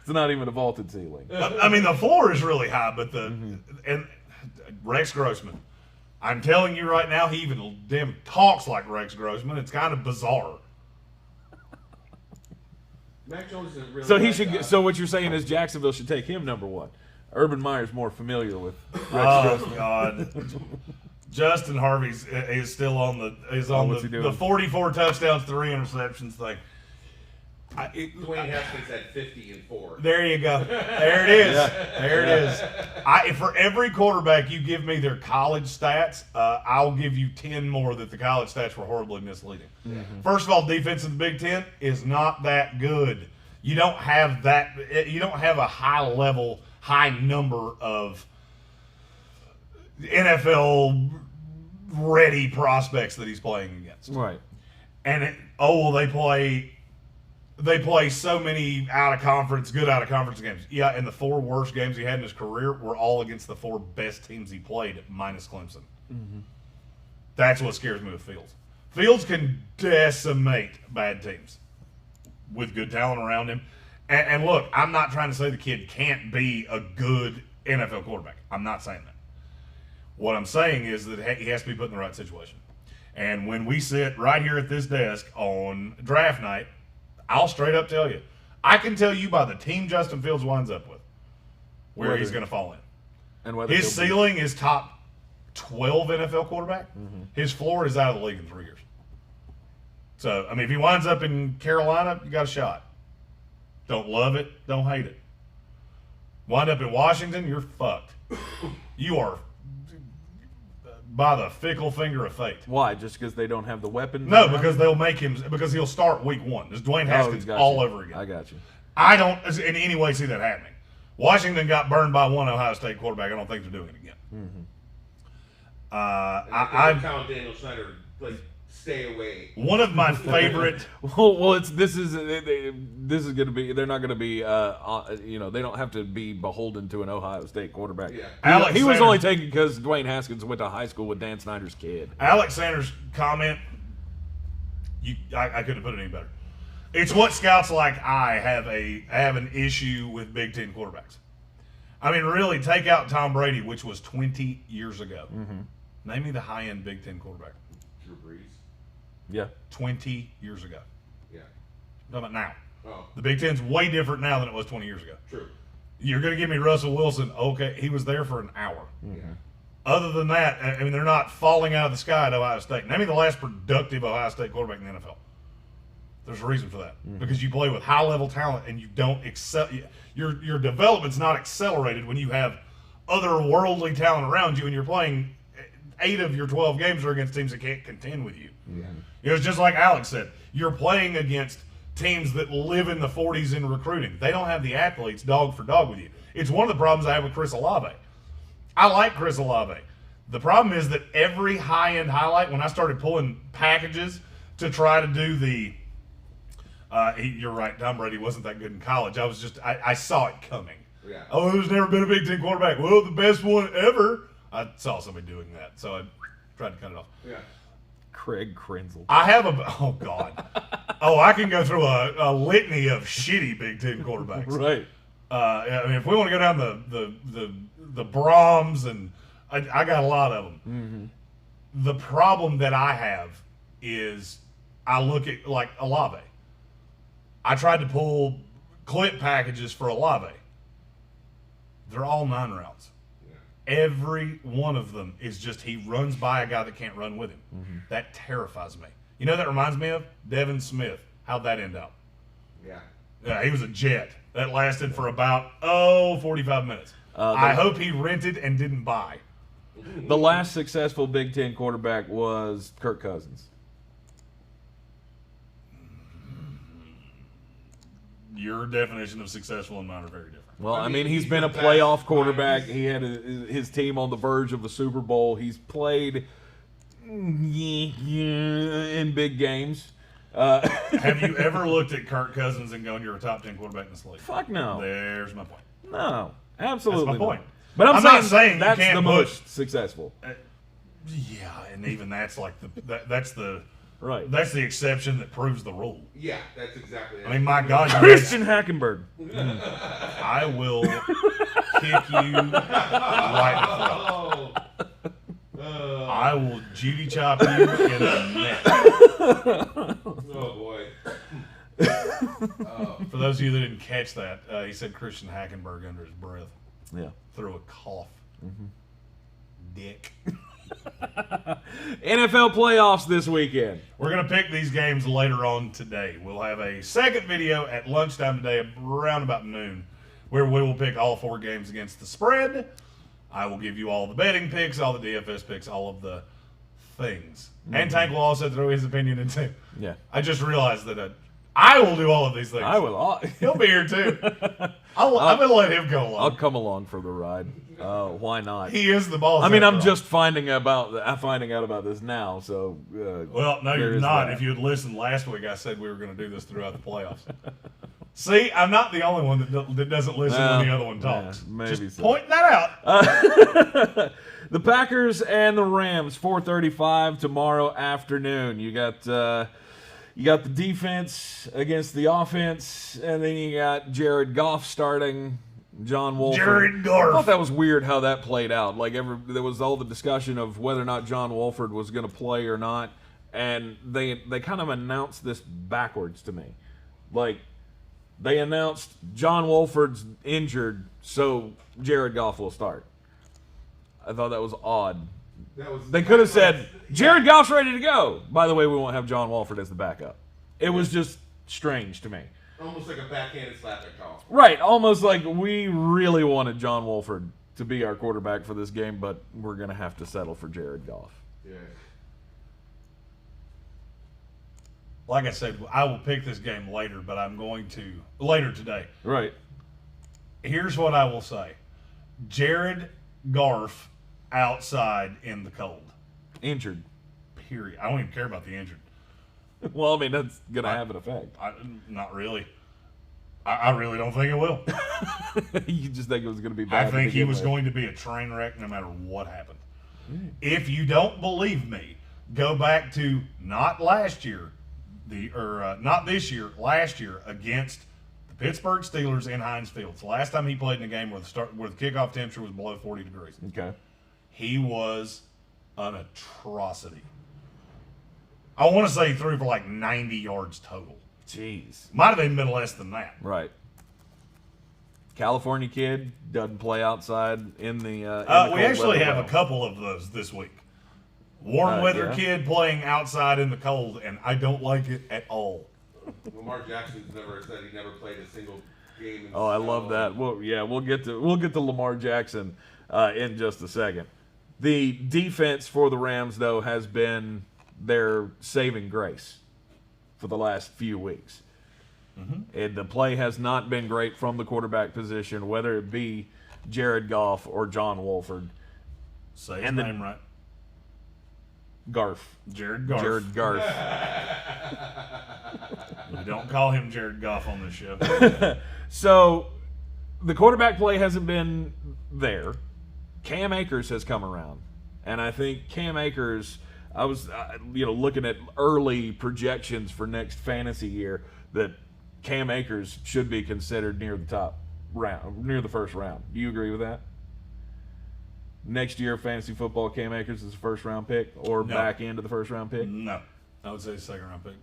It's not even a vaulted ceiling. I mean, the floor is really high, but and Rex Grossman. I'm telling you right now, he even damn talks like Rex Grossman. It's kind of bizarre. Mac Jones isn't really. So he should. So what you're saying is Jacksonville should take him number 1. Urban Meyer's more familiar with Rex Grossman. God. Justin Harvey is still on the 44 touchdowns, 3 interceptions thing. Dwayne Haskins had 50 and 4. There you go. There it is. There it is. For every quarterback you give me their college stats, I'll give you 10 more that the college stats were horribly misleading. Mm-hmm. First of all, defense in the Big Ten is not that good. You don't have that. You don't have a high number of NFL ready prospects that he's playing against. Right. And they play so many good out of conference games. Yeah, and the 4 worst games he had in his career were all against the 4 best teams he played, minus Clemson. Mm-hmm. That's what scares me with Fields. Fields can decimate bad teams with good talent around him. And look, I'm not trying to say the kid can't be a good NFL quarterback. I'm not saying that. What I'm saying is that he has to be put in the right situation. And when we sit right here at this desk on draft night, I'll straight up tell you, I can tell you by the team Justin Fields winds up with where he's going to fall in. And his ceiling is top 12 NFL quarterback. Mm-hmm. His floor is out of the league in 3 years. So, I mean, if he winds up in Carolina, you got a shot. Don't love it, don't hate it. Wind up in Washington, you're fucked. You are by the fickle finger of fate. Why? Just because they don't have the weapons? No, because they'll make him. Because he'll start week 1. It's Dwayne Haskins all over again. I got you. I don't in any way see that happening. Washington got burned by one Ohio State quarterback. I don't think they're doing it again. Mm-hmm. I'm telling Daniel Snyder, stay away. One of my favorite. This is going to be. They're not going to be. They don't have to be beholden to an Ohio State quarterback. Yeah. He was only taken because Dwayne Haskins went to high school with Dan Snyder's kid. Alex Sanders' comment. I couldn't have put it any better. It's what scouts like I have an issue with Big Ten quarterbacks. I mean, really, take out Tom Brady, which was 20 years ago. Mm-hmm. Name me the high-end Big Ten quarterback. Drew Brees. Yeah. 20 years ago. Yeah. I'm talking about now. Oh. The Big Ten's way different now than it was 20 years ago. True. You're going to give me Russell Wilson. Okay, he was there for an hour. Mm-hmm. Other than that, I mean, they're not falling out of the sky at Ohio State. Name me the last productive Ohio State quarterback in the NFL. There's a reason for that. Because you play with high-level talent and you don't excel. Your development's not accelerated when you have otherworldly talent around you and you're playing 8 of your 12 games are against teams that can't contend with you. It was just like Alex said. You're playing against teams that live in the 40s in recruiting. They don't have the athletes dog for dog with you. It's one of the problems I have with Chris Olave. I like Chris Olave. The problem is that every high-end highlight, when I started pulling packages to try to do the you're right, Tom Brady wasn't that good in college. I saw it coming. Yeah. Oh, there's never been a Big Ten quarterback. Well, the best one ever. I saw somebody doing that, so I tried to cut it off. Yeah. Craig Krenzel. I have oh God. I can go through a litany of shitty Big Ten quarterbacks. Right. I mean, if we want to go down the Brahms, and I got a lot of them. Mm-hmm. The problem that I have is I look at like Olave. I tried to pull clip packages for Olave. They're all 9 routes. Yeah. Every one of them is just he runs by a guy that can't run with him. Mm-hmm. That terrifies me. You know that reminds me of Devin Smith. How'd that end up? Yeah, he was a jet. That lasted for about 45 minutes. I hope he rented and didn't buy. The last successful Big Ten quarterback was Kirk Cousins. Your definition of successful and mine are very different. Well, I mean, he's been a playoff quarterback. He had his team on the verge of a Super Bowl. He's played in big games. Have you ever looked at Kirk Cousins and gone, you're a top 10 quarterback in this league? Fuck no. There's my point. No, absolutely That's my point. Not. But I'm not saying that's you can't the most successful. Yeah, and even that's like that's the right. That's the exception that proves the rule. Yeah, that's exactly it. I mean, my God, Christian Hackenberg. I will kick you right in the throat. I will Judy chop you in the neck. Oh boy. For those of you that didn't catch that, he said Christian Hackenberg under his breath. Yeah. Through a cough. Mm-hmm. Dick. NFL playoffs this weekend. We're going to pick these games later on today. We'll have a second video at lunchtime today around about noon where we will pick all 4 games against the spread. I will give you all the betting picks, all the DFS picks, all of the things. Mm-hmm. And Tank will also throw his opinion in too. Yeah. I just realized that I will do all of these things. I will. He'll be here too. I'm going to let him go along. I'll come along for the ride. Why not? He is the boss. I mean, I'm just finding out about this now. So. Well, no, you're not. That. If you had listened last week, I said we were going to do this throughout the playoffs. See, I'm not the only one that doesn't listen when the other one talks. Maybe just so. Pointing that out. The Packers and the Rams, 4:35 tomorrow afternoon. You got the defense against the offense, and then you got Jared Goff starting. John Wolford. Jared Goff. I thought that was weird how that played out. Like there was all the discussion of whether or not John Wolford was going to play or not, and they kind of announced this backwards to me. Like they announced John Wolford's injured, so Jared Goff will start. I thought that was odd. They could have said Jared Goff's ready to go. By the way, we won't have John Wolford as the backup. It was just strange to me. Almost like a backhanded slap at Goff. Right, almost like we really wanted John Wolford to be our quarterback for this game, but we're going to have to settle for Jared Goff. Yeah. Like I said, I will pick this game later, but I'm going to later today. Right. Here's what I will say. Jared Goff outside in the cold. Injured. Period. I don't even care about the injured. Well, I mean, that's going to have an effect. Not really. I really don't think it will. You just think it was going to be bad? I think he was going to be a train wreck no matter what happened. If you don't believe me, go back to not last year, not this year, last year against the Pittsburgh Steelers in Heinz Field. It's the last time he played in a game where the kickoff temperature was below 40 degrees. Okay. He was an atrocity. I want to say he threw for like 90 yards total. Jeez. Might have even been less than that. Right. California kid doesn't play outside in the we actually have a couple of those this week. Warm weather kid playing outside in the cold, and I don't like it at all. Lamar Jackson's never said he never played a single game. In I love that. Well, yeah, we'll get to Lamar Jackson in just a second. The defense for the Rams, though, has been their saving grace for the last few weeks. And the play has not been great from the quarterback position, whether it be Jared Goff or John Wolford. Say his name right. Garf. Jared Goff. Jared Garf. We don't call him Jared Goff on this show. So the quarterback play hasn't been there. Cam Akers has come around, and I think Cam Akers. I was, looking at early projections for next fantasy year that Cam Akers should be considered near the top round, near the first round. Do you agree with that? Next year, fantasy football, Cam Akers is a first-round pick or back into the first-round pick? No. I would say second-round pick.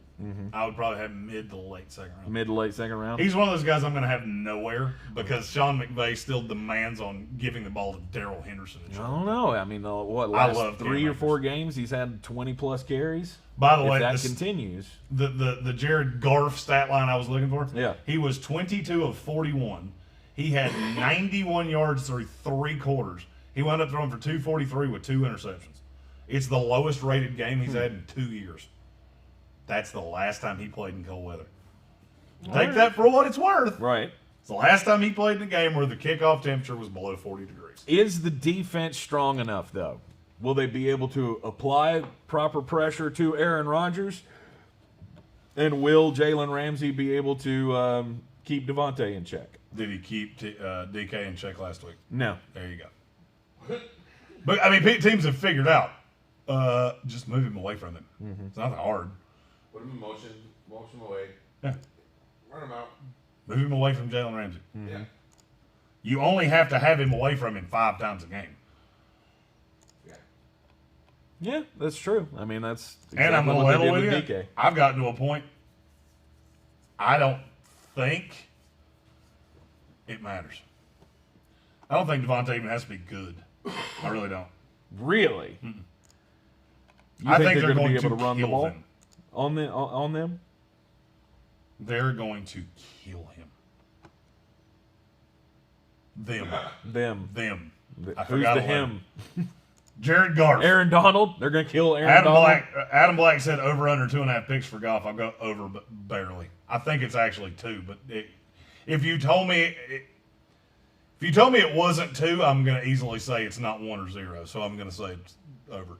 I would probably have mid to late second round. Mid to late second round? He's one of those guys I'm going to have nowhere because Sean McVay still demands on giving the ball to Darrell Henderson. I don't know. I mean, last 3 or 4 games, he's had 20-plus carries? By the way, if that continues. The Jared Goff stat line I was looking for, he was 22 of 41. He had 91 yards through 3 quarters. He wound up throwing for 243 with 2 interceptions. It's the lowest rated game he's had in 2 years. That's the last time he played in cold weather. Take that for what it's worth. Right. It's the last time he played in a game where the kickoff temperature was below 40 degrees. Is the defense strong enough, though? Will they be able to apply proper pressure to Aaron Rodgers? And will Jalen Ramsey be able to keep Devontae in check? Did he keep DK in check last week? No. There you go. But, I mean, teams have figured out. Just move him away from him. It's not that hard. Put him in motion him away. Yeah. Run him out. Move him away from Jalen Ramsey. Yeah. You only have to have him away from him 5 times a game. Yeah, that's true. I mean, that's exactly and I'm going to what they level did with you. DK. I've gotten to a point, I don't think it matters. I don't think Devontae even has to be good. I really don't. Really? You I think think they're going going to be able to run the kill ball them. on them? They're going to kill him. Them. I Who's forgot the one. him? Jared Goff. Aaron Donald? They're going to kill Aaron Donald? Adam Black said over under 2.5 picks for Goff. I'll go over, but barely. I think it's actually 2. But if you told me it wasn't 2, I'm going to easily say it's not 1 or 0. So I'm going to say it's over.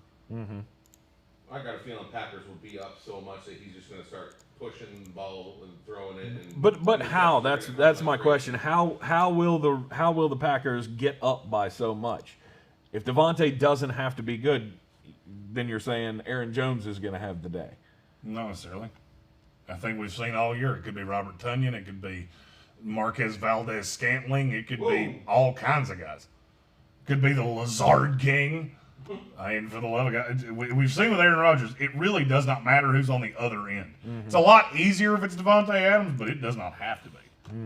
I got a feeling Packers will be up so much that he's just going to start pushing the ball and throwing it. And But how? That's my question. How will the Packers get up by so much? If Devontae doesn't have to be good, then you're saying Aaron Jones is going to have the day. Not necessarily. I think we've seen all year. It could be Robert Tonyan. It could be Marquez Valdez-Scantling. It could be all kinds of guys. It could be the Lazard King. I mean, for the love of God, we've seen with Aaron Rodgers, it really does not matter who's on the other end. It's a lot easier if it's Devontae Adams, but it does not have to be.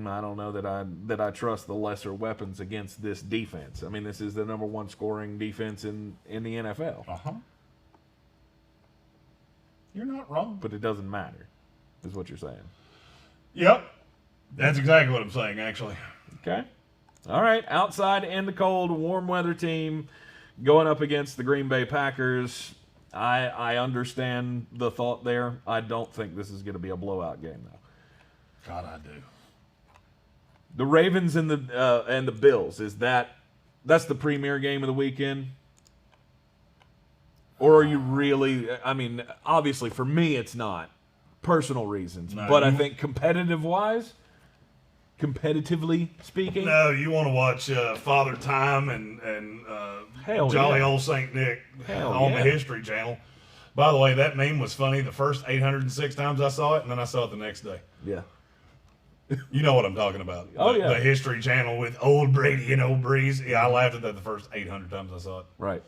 I don't know that I trust the lesser weapons against this defense. I mean, this is the number 1 scoring defense in the NFL. You're not wrong. But it doesn't matter, is what you're saying. Yep. That's exactly what I'm saying, actually. Okay. All right. Outside in the cold, warm weather team going up against the Green Bay Packers. I understand the thought there. I don't think this is going to be a blowout game, though. God, I do. The Ravens and the Bills, that's the premier game of the weekend? Or are you really, I mean, obviously for me it's not. Personal reasons. No, but I think competitively speaking. No, you want to watch Father Time and Jolly Old St. Nick on the History Channel. By the way, that meme was funny the first 806 times I saw it, and then I saw it the next day. Yeah. You know what I'm talking about. The History Channel with Old Brady and Old Breeze. Yeah, I laughed at that the first 800 times I saw it. Right.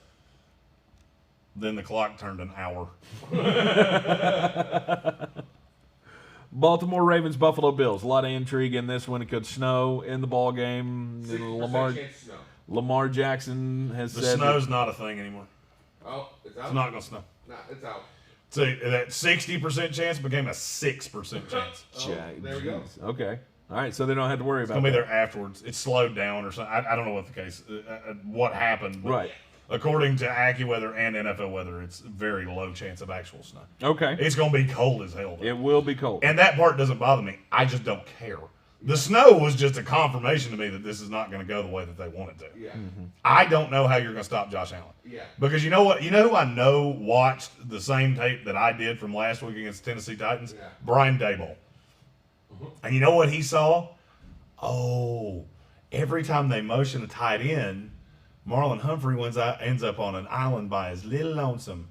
Then the clock turned an hour. Baltimore Ravens, Buffalo Bills. A lot of intrigue in this one. It could snow in the ball game. Lamar Jackson has said the snow's not a thing anymore. Oh, it's out. It's not going to snow. Nah, it's out. So that 60% chance became a 6% chance. There we go. Okay. All right, so they don't have to worry It's about going to be that. there afterwards. It's slowed down or something. I don't know what the case, what happened. But Right. according to AccuWeather and NFL weather, it's very low chance of actual snow. Okay. It's going to be cold as hell, though. It will be cold. And that part doesn't bother me. I just don't care. The snow was just a confirmation to me that this is not going to go the way that they want it to. Yeah. I don't know how you're going to stop Josh Allen. Yeah. Because you know what? You know who I know watched the same tape that I did from last week against the Tennessee Titans? Yeah. Brian Daboll. And you know what he saw? Oh, every time they motion a tight end, Marlon Humphrey ends up on an island by his little lonesome.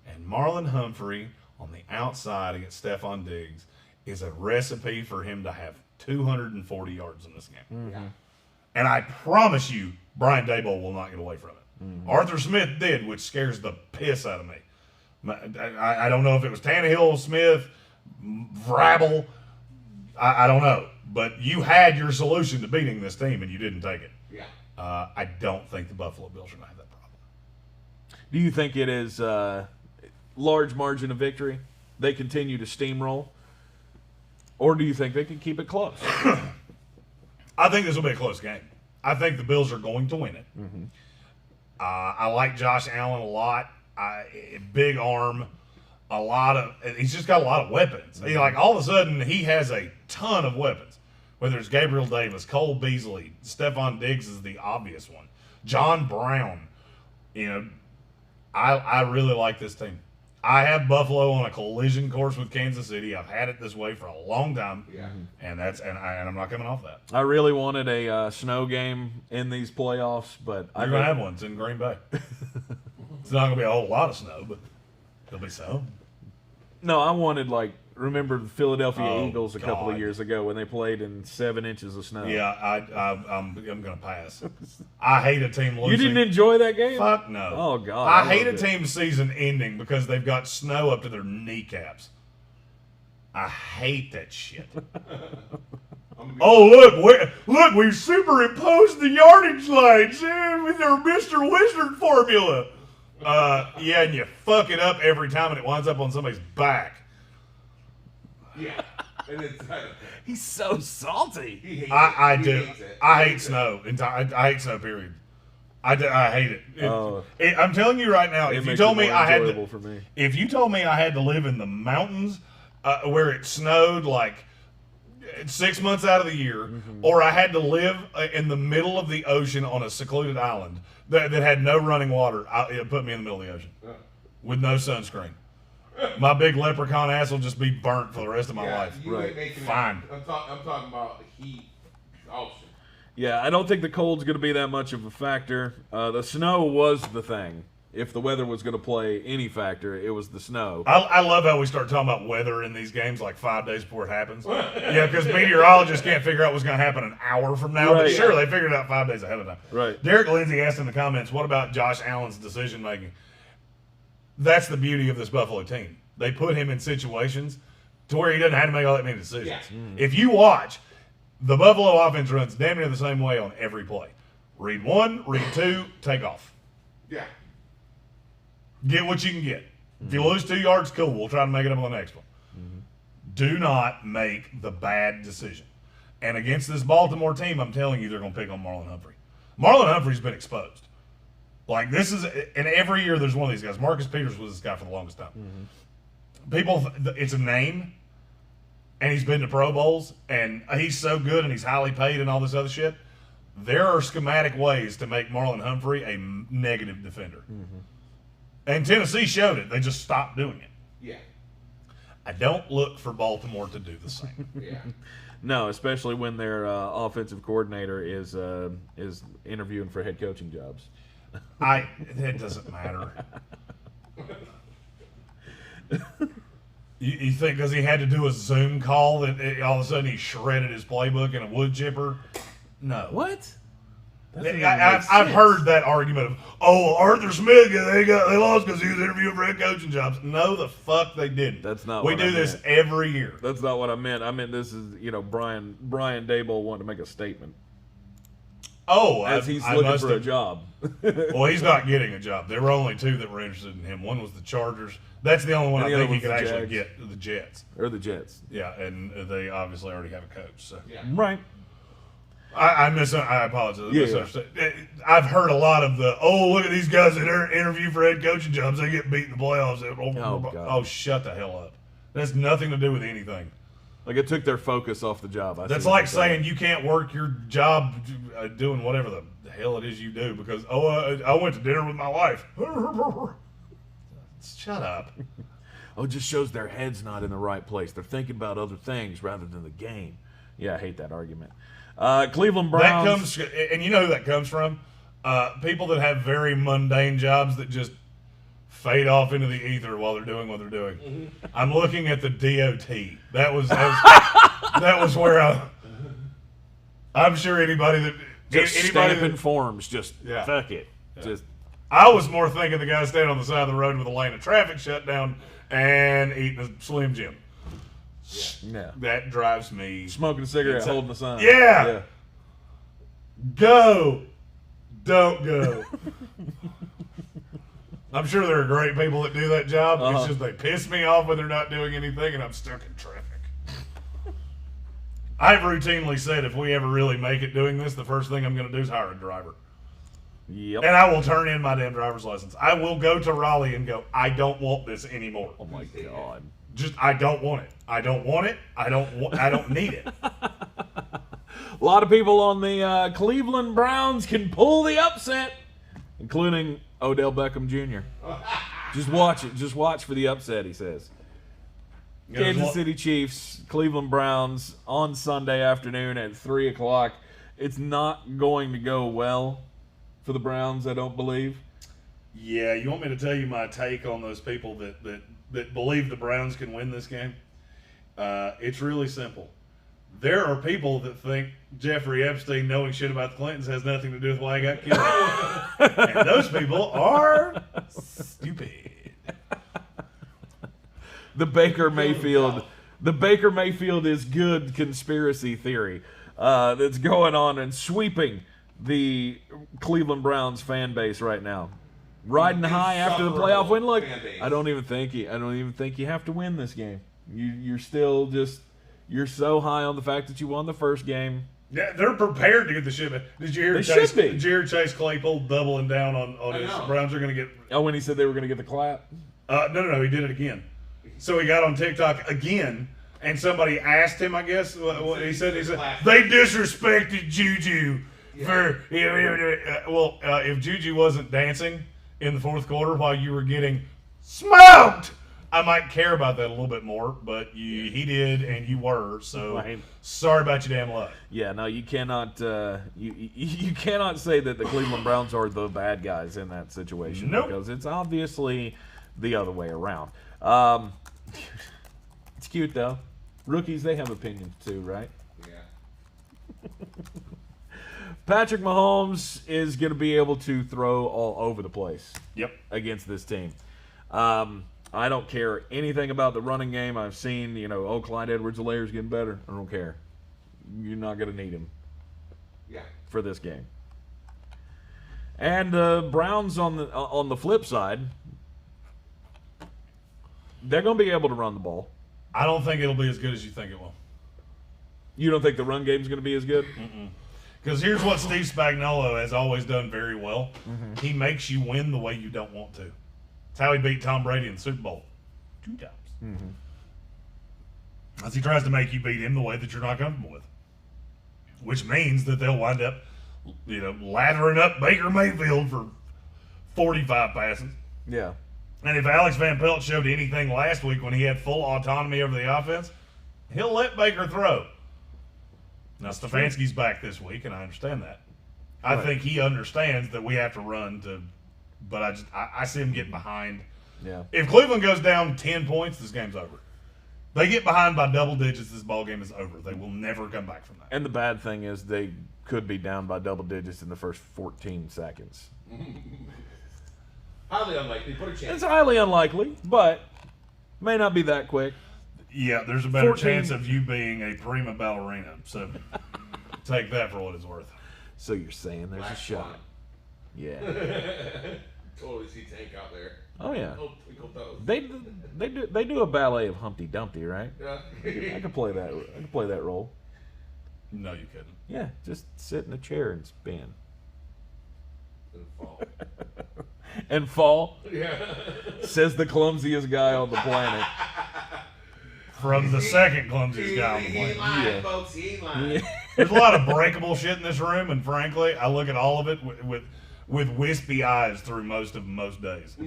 And Marlon Humphrey on the outside against Stephon Diggs is a recipe for him to have 240 yards in this game. Yeah. And I promise you, Brian Daboll will not get away from it. Arthur Smith did, which scares the piss out of me. I don't know if it was Tannehill, Smith, Vrabel. I don't know. But you had your solution to beating this team, and you didn't take it. Yeah. I don't think the Buffalo Bills are going to have that problem. Do you think it is large margin of victory? They continue to steamroll? Or do you think they can keep it close? I think this will be a close game. I think the Bills are going to win it. I like Josh Allen a lot. Big arm, he's just got a lot of weapons. Like all of a sudden, he has a ton of weapons. Whether it's Gabriel Davis, Cole Beasley, Stephon Diggs is the obvious one. John Brown. I really like this team. I have Buffalo on a collision course with Kansas City. I've had it this way for a long time. Yeah. And I'm not coming off that. I really wanted a snow game in these playoffs, but You're going to have one. It's in Green Bay. It's not going to be a whole lot of snow, but there'll be some. No, I wanted, remember the Philadelphia Eagles a couple of God. years ago when they played in 7 inches of snow? Yeah, I'm going to pass. I hate a team losing. You didn't enjoy that game? Fuck no. Oh, God. I hate a loved it. team's season ending because they've got snow up to their kneecaps. I hate that shit. Oh, look, we've superimposed the yardage lines with our Mr. Wizard formula. Yeah, and you fuck it up every time and it winds up on somebody's back. Yeah. And it's He's so salty. he hates I it. He do. hates it. I He hate hates it. snow. I hate snow, period. I hate it. Oh. I'm telling you right now, It if you makes told it me more I had enjoyable to, for me. if you told me I had to live in the mountains where it snowed 6 months out of the year, or I had to live in the middle of the ocean on a secluded island that had no running water, it put me in the middle of the ocean with no sunscreen. My big leprechaun ass will just be burnt for the rest of my Yeah, life. you Right. ain't making Fine. That. I'm talking about heat. Oh shit. Yeah, I don't think the cold's going to be that much of a factor. The snow was the thing. If the weather was going to play any factor, it was the snow. I love how we start talking about weather in these games 5 days before it happens. Yeah, because meteorologists can't figure out what's going to happen an hour from now. But Right. sure, they figured it out 5 days ahead of time. Right. Derek Lindsay asked in the comments, what about Josh Allen's decision making? That's the beauty of this Buffalo team. They put him in situations to where he doesn't have to make all that many decisions. Yeah. If you watch, the Buffalo offense runs damn near the same way on every play. Read one, read two, take off. Yeah. Get what you can get. If you lose 2 yards, cool. We'll try to make it up on the next one. Do not make the bad decision. And against this Baltimore team, I'm telling you, they're going to pick on Marlon Humphrey. Marlon Humphrey's been exposed. This is, and every year there's one of these guys. Marcus Peters was this guy for the longest time. People, it's a name, and he's been to Pro Bowls, and he's so good, and he's highly paid, and all this other shit. There are schematic ways to make Marlon Humphrey a negative defender. And Tennessee showed it. They just stopped doing it. Yeah. I don't look for Baltimore to do the same. Yeah. No, especially when their offensive coordinator is interviewing for head coaching jobs. It doesn't matter. You think because he had to do a Zoom call that all of a sudden he shredded his playbook in a wood chipper? No. What? I've heard that argument of, Arthur Smith, they lost because he was interviewing for head coaching jobs. No, the fuck they didn't. That's not We what do I this meant. every year. That's not what I meant. I meant this is, Brian Daboll wanted to make a statement Oh, as he's looking for a job. Well, he's not getting a job. There were only 2 that were interested in him. One was the Chargers. That's the only one And I the think other he could one's the actually Jags. get, the Jets. Or the Jets. Yeah, and they obviously already have a coach. So Yeah. Right. I apologize. Yeah. Misunderstood. I've heard a lot of the, look at these guys that interview for head coaching jobs. They get beat in the playoffs. God. Shut the hell up. That has nothing to do with anything. Like it took their focus off the job. That's like saying you can't work your job doing whatever the hell it is you do because, I went to dinner with my wife. Shut up. It just shows their head's not in the right place. They're thinking about other things rather than the game. Yeah, I hate that argument. Cleveland Browns. That comes, and you know who that comes from? People that have very mundane jobs that just fade off into the ether while they're doing what they're doing. Mm-hmm. I'm looking at the DOT. That was where I'm sure anybody that Just anybody stamping that, forms. Just Yeah. fuck it. Just I was more thinking the guy standing on the side of the road with a lane of traffic shut down and eating a Slim Jim. yeah. That drives me. Smoking a cigarette, It's a- holding the sign. Yeah. Go. Don't go. I'm sure there are great people that do that job. It's just they piss me off when they're not doing anything and I'm stuck in traffic. I've routinely said if we ever really make it doing this, the first thing I'm going to do is hire a driver. Yep. And I will turn in my damn driver's license. I will go to Raleigh and go, I don't want this anymore. Oh my God. Just, I don't want it. I don't want it. I don't need it. A lot of people on the Cleveland Browns can pull the upset, including Odell Beckham Jr. Just watch it. Just watch for the upset, he says. Kansas City Chiefs, Cleveland Browns on Sunday afternoon at 3 o'clock. It's not going to go well for the Browns, I don't believe. Yeah, you want me to tell you my take on those people that believe the Browns can win this game? It's really simple. There are people that think Jeffrey Epstein knowing shit about the Clintons has nothing to do with why he got killed. And those people are stupid. The Baker Mayfield is good conspiracy theory that's going on and sweeping the Cleveland Browns fan base right now. Riding high after the playoff win. Look, I don't even think you have to win this game. You're still just so high on the fact that you won the first game. Yeah, they're prepared to get the shit back. Did you hear Chase Claypool doubling down on his Browns are going to get... Oh, when he said they were going to get the clap? No, he did it again. So he got on TikTok again, and somebody asked him, I guess, what he said. He said, they disrespected Juju. If Juju wasn't dancing in the fourth quarter while you were getting smoked, I might care about that a little bit more, but he did, and you were, so sorry about your damn luck. Yeah, no, you cannot you cannot say that the Cleveland Browns are the bad guys in that situation because it's obviously the other way around. It's cute, though. Rookies, they have opinions, too, right? Yeah. Patrick Mahomes is going to be able to throw all over the place against this team. I don't care anything about the running game. I've seen, Clyde Edwards-Helaire's getting better. I don't care. You're not going to need him for this game. And Browns on the flip side, they're going to be able to run the ball. I don't think it'll be as good as you think it will. You don't think the run game's going to be as good? Because here's what Steve Spagnuolo has always done very well. He makes you win the way you don't want to. That's how he beat Tom Brady in the Super Bowl 2 times. As he tries to make you beat him the way that you're not comfortable with. Which means that they'll wind up, lathering up Baker Mayfield for 45 passes. Yeah. And if Alex Van Pelt showed anything last week when he had full autonomy over the offense, he'll let Baker throw. Now, Stefanski's back this week, and I understand that. I think he understands that we have to run but I see him getting behind. Yeah. If Cleveland goes down 10 points, this game's over. They get behind by double digits, this ball game is over. They will never come back from that. And the bad thing is they could be down by double digits in the first 14 seconds. Highly unlikely. Put a chance. It's highly unlikely, but may not be that quick. Yeah, there's a better 14. chance of you being a prima ballerina. So take that for what it's worth. So you're saying there's a shot. Yeah. Totally see Tank out there. Oh yeah. Oh, twinkle toes. They do a ballet of Humpty Dumpty, right? Yeah. I could play that. I could play that role. No, you couldn't. Yeah, just sit in a chair and spin. And fall. And fall, Yeah. says the clumsiest guy on the planet. From the second clumsiest guy on the He ain't planet. lying, Yeah. folks. He ain't lying. There's a lot of breakable shit in this room, and frankly, I look at all of it with wispy eyes through most days.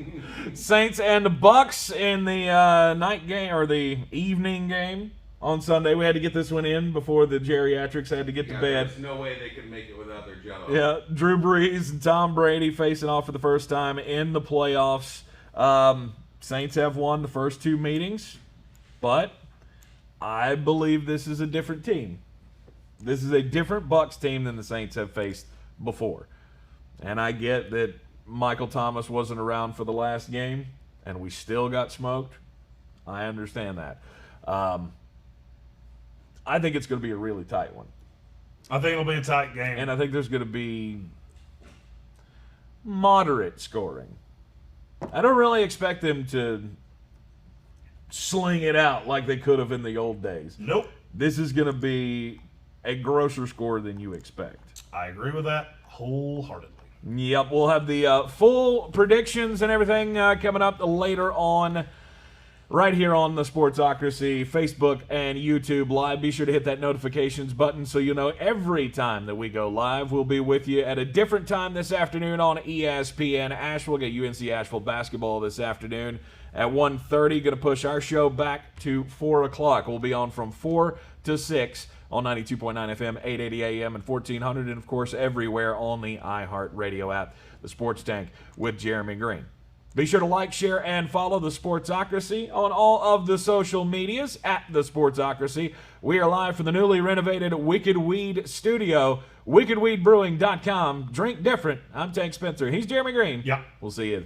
Saints and the Bucks in the night game or the evening game on Sunday. We had to get this one in before the geriatrics had to get to bed. There's no way they could make it without their Jello. Yeah, Drew Brees and Tom Brady facing off for the first time in the playoffs. Saints have won the first two meetings, but I believe this is a different team. This is a different Bucks team than the Saints have faced before. And I get that Michael Thomas wasn't around for the last game, and we still got smoked. I understand that. I think it's going to be a really tight one. I think it'll be a tight game. And I think there's going to be moderate scoring. I don't really expect them to sling it out like they could have in the old days. Nope. This is going to be a grosser score than you expect. I agree with that wholeheartedly. Yep, we'll have the full predictions and everything coming up later on right here on the Sportsocracy Facebook and YouTube Live. Be sure to hit that notifications button so you'll know every time that we go live. We'll be with you at a different time this afternoon on ESPN Asheville. We'll get UNC Asheville basketball this afternoon at 1:30. Going to push our show back to 4 o'clock. We'll be on from 4 to 6 on 92.9 FM, 880 AM, and 1400, and of course everywhere on the iHeartRadio app, the Sports Tank with Jeremy Green. Be sure to like, share, and follow the Sportsocracy on all of the social medias at the Sportsocracy. We are live from the newly renovated Wicked Weed Studio, wickedweedbrewing.com. Drink different. I'm Tank Spencer. He's Jeremy Green. Yep. We'll see you